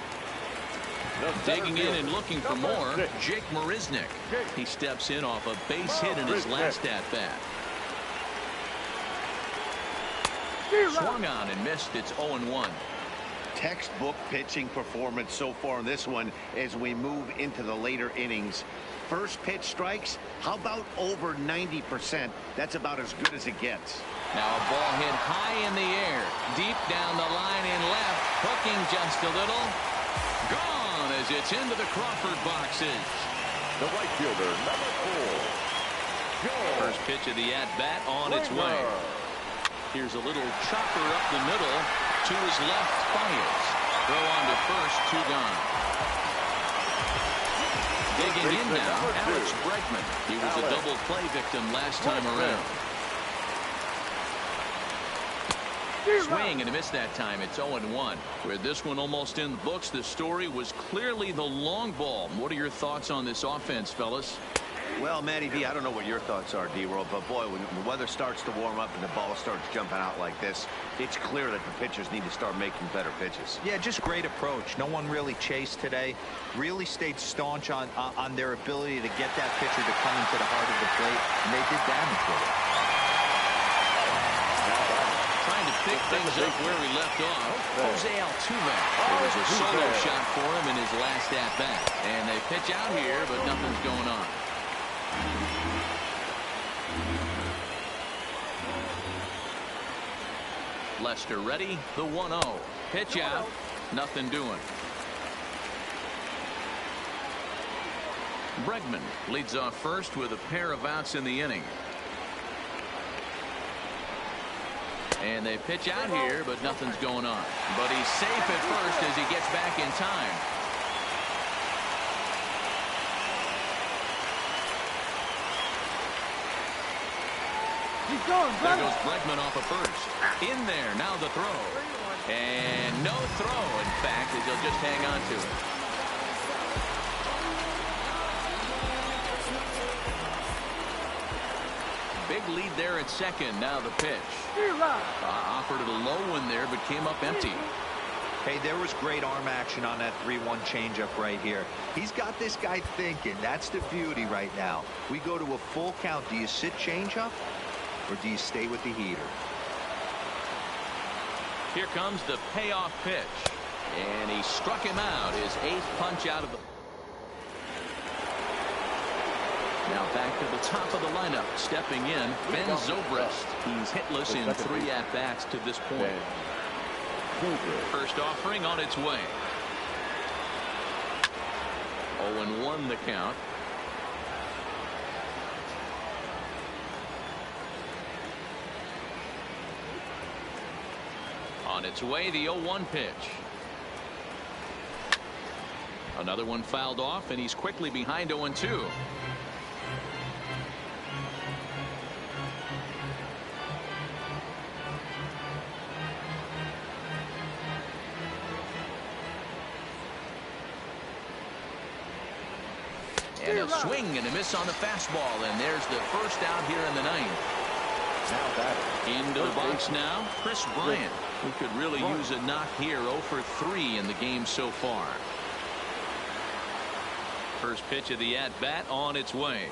Digging in and looking for more, Jake Marisnick. He steps in off a base hit in his last at-bat. Swung on and missed. It's 0-1. Textbook pitching performance so far in this one as we move into the later innings. First pitch strikes, how about over 90%? That's about as good as it gets. Now a ball hit high in the air, deep down the line in left, hooking just a little. Gone as it's into the Crawford boxes. The right fielder, number 4. First pitch of the at-bat on its way. Here's a little chopper up the middle. To his left, fires. Throw on to first, 2 gone. Digging in now, Alex Bregman. He was a double play victim last time around. Swing and a miss that time. It's 0-1. With this one almost in the books, the story was clearly the long ball. What are your thoughts on this offense, fellas? Well, Matty V, I don't know what your thoughts are, D-Roll, but boy, when the weather starts to warm up and the ball starts jumping out like this, it's clear that the pitchers need to start making better pitches. Yeah, just great approach. No one really chased today. Really stayed staunch on their ability to get that pitcher to come into the heart of the plate, and they did damage with it. Trying to pick things up where we left off, Jose Altuve. It was a solo shot for him in his last at-bat. And they pitch out here, but nothing's going on. Lester ready, the 1-0. Pitch out, nothing doing. Bregman leads off first with a pair of outs in the inning. And they pitch out here, but nothing's going on. But he's safe at first as he gets back in time. There goes Bregman off of first. In there, now the throw. And no throw, in fact, as he'll just hang on to it. Big lead there at second. Now the pitch. Offered it a low one there, but came up empty. Hey, there was great arm action on that 3-1 changeup right here. He's got this guy thinking. That's the beauty right now. We go to a full count. Do you sit changeup, or do you stay with the heater? Here comes the payoff pitch. And he struck him out. His 8th punch out of the... Now back to the top of the lineup. Stepping in, Ben Zobrist. He's hitless in 3 at-bats to this point. First offering on its way. 0-1 the count. On its way, the 0-1 pitch. Another one fouled off, and he's quickly behind 0-2. And a swing and a miss on the fastball, and there's the first out here in the 9th. Into the box now, Chris Bryant, who could really use a knock here. 0 for 3 in the game so far. First pitch of the at-bat on its way.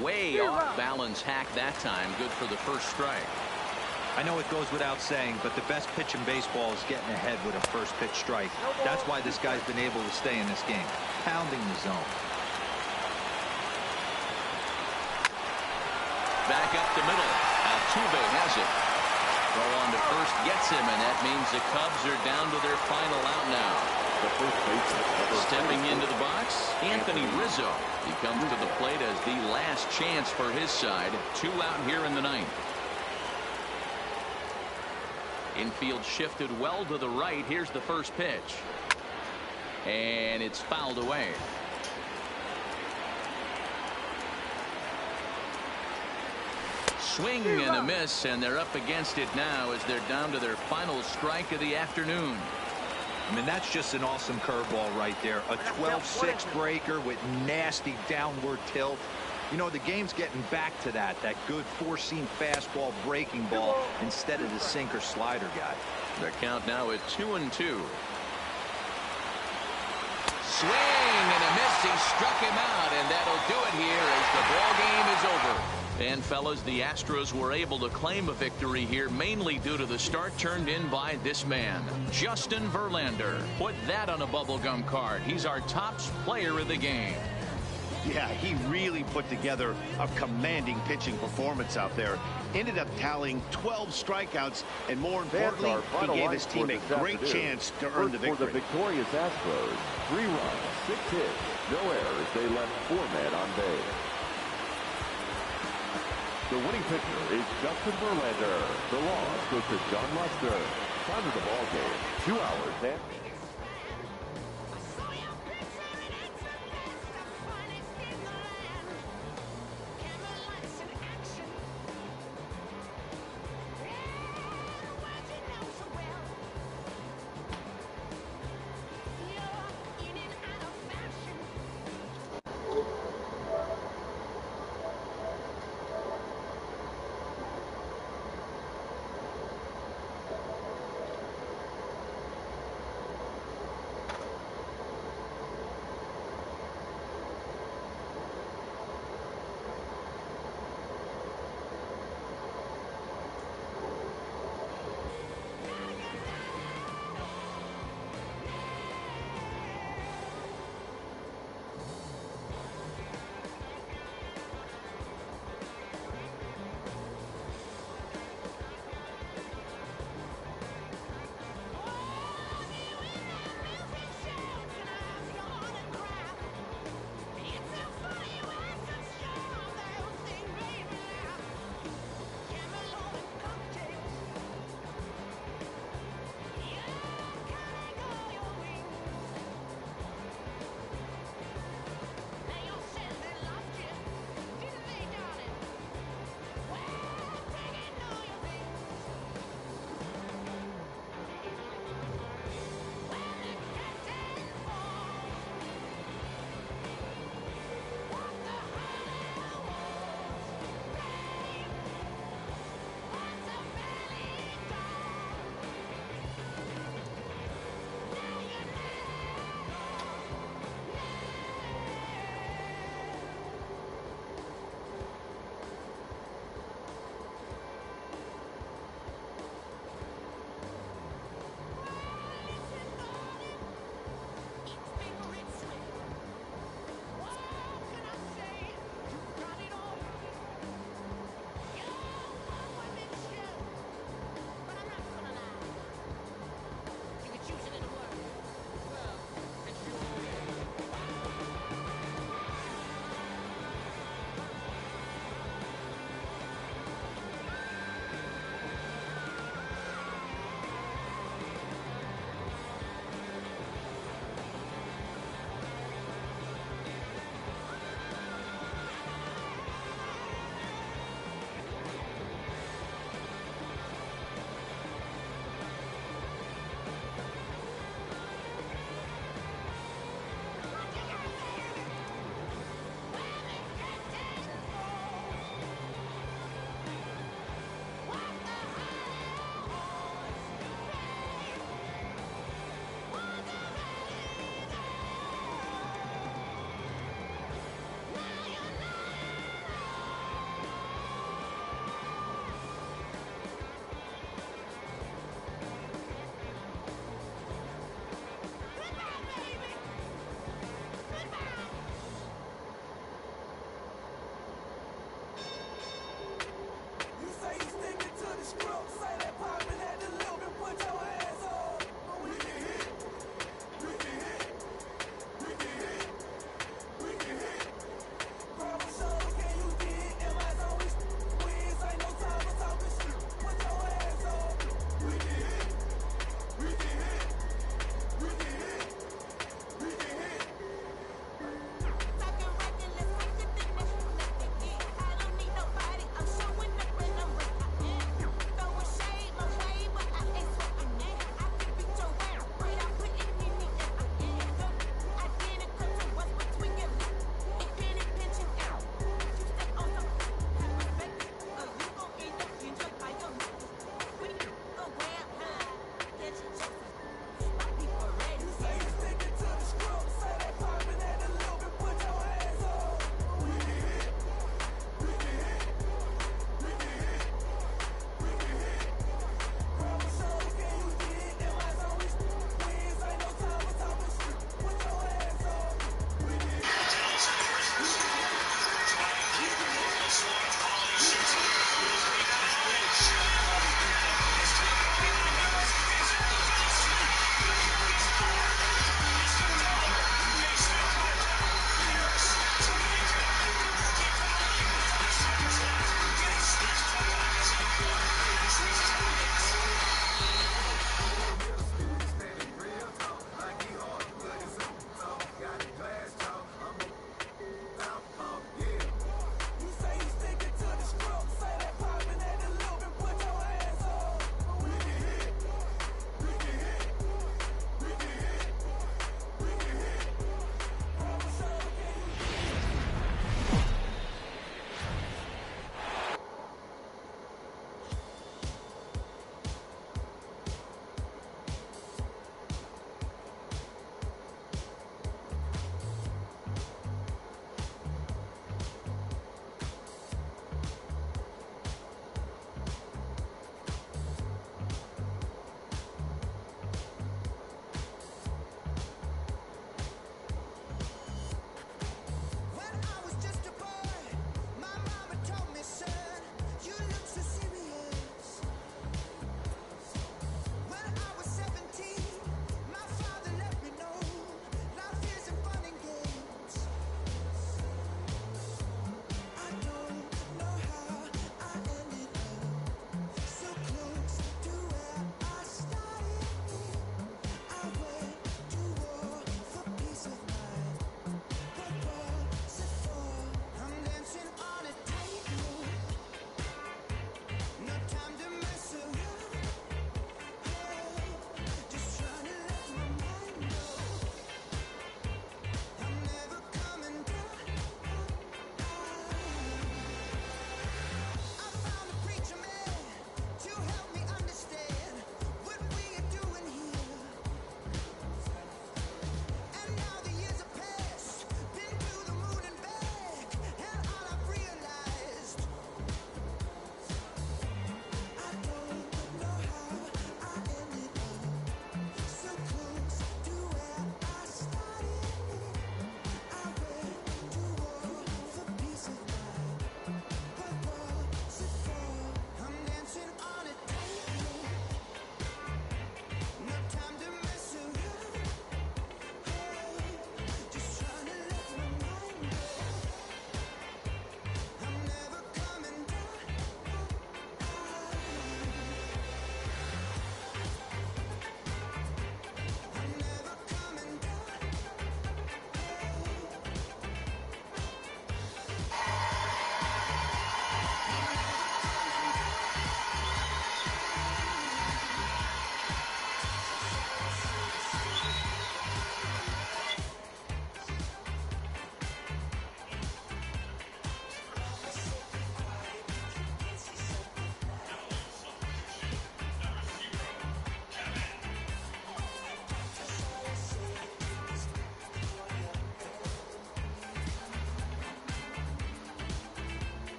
Way off balance hack that time. Good for the first strike. I know it goes without saying, but the best pitch in baseball is getting ahead with a first pitch strike. That's why this guy's been able to stay in this game. Pounding the zone. Back up the middle. Altuve has it. Throw on to first gets him, and that means the Cubs are down to their final out now. Stepping into the box, Anthony Rizzo. He comes to the plate as the last chance for his side. 2 out here in the 9th. Infield shifted well to the right. Here's the first pitch. And it's fouled away. Swing and a miss, and they're up against it now as they're down to their final strike of the afternoon. I mean, that's just an awesome curveball right there. A 12-6 breaker with nasty downward tilt. You know, the game's getting back to that good 4-seam fastball breaking ball instead of the sinker slider guy. The count now at 2-2. Swing and a miss. He struck him out, and that'll do it here as the ball game is over. And fellas, the Astros were able to claim a victory here mainly due to the start turned in by this man, Justin Verlander. Put that on a bubblegum card. He's our top player of the game. Yeah, he really put together a commanding pitching performance out there. Ended up tallying 12 strikeouts, and more importantly, he gave his team a great chance to earn the victory. For the victorious Astros, 3 runs, 6 hits, no errors. They left 4 men on base. The winning pitcher is Justin Verlander. The loss goes to John Lester. Time of the ball game, 2 hours and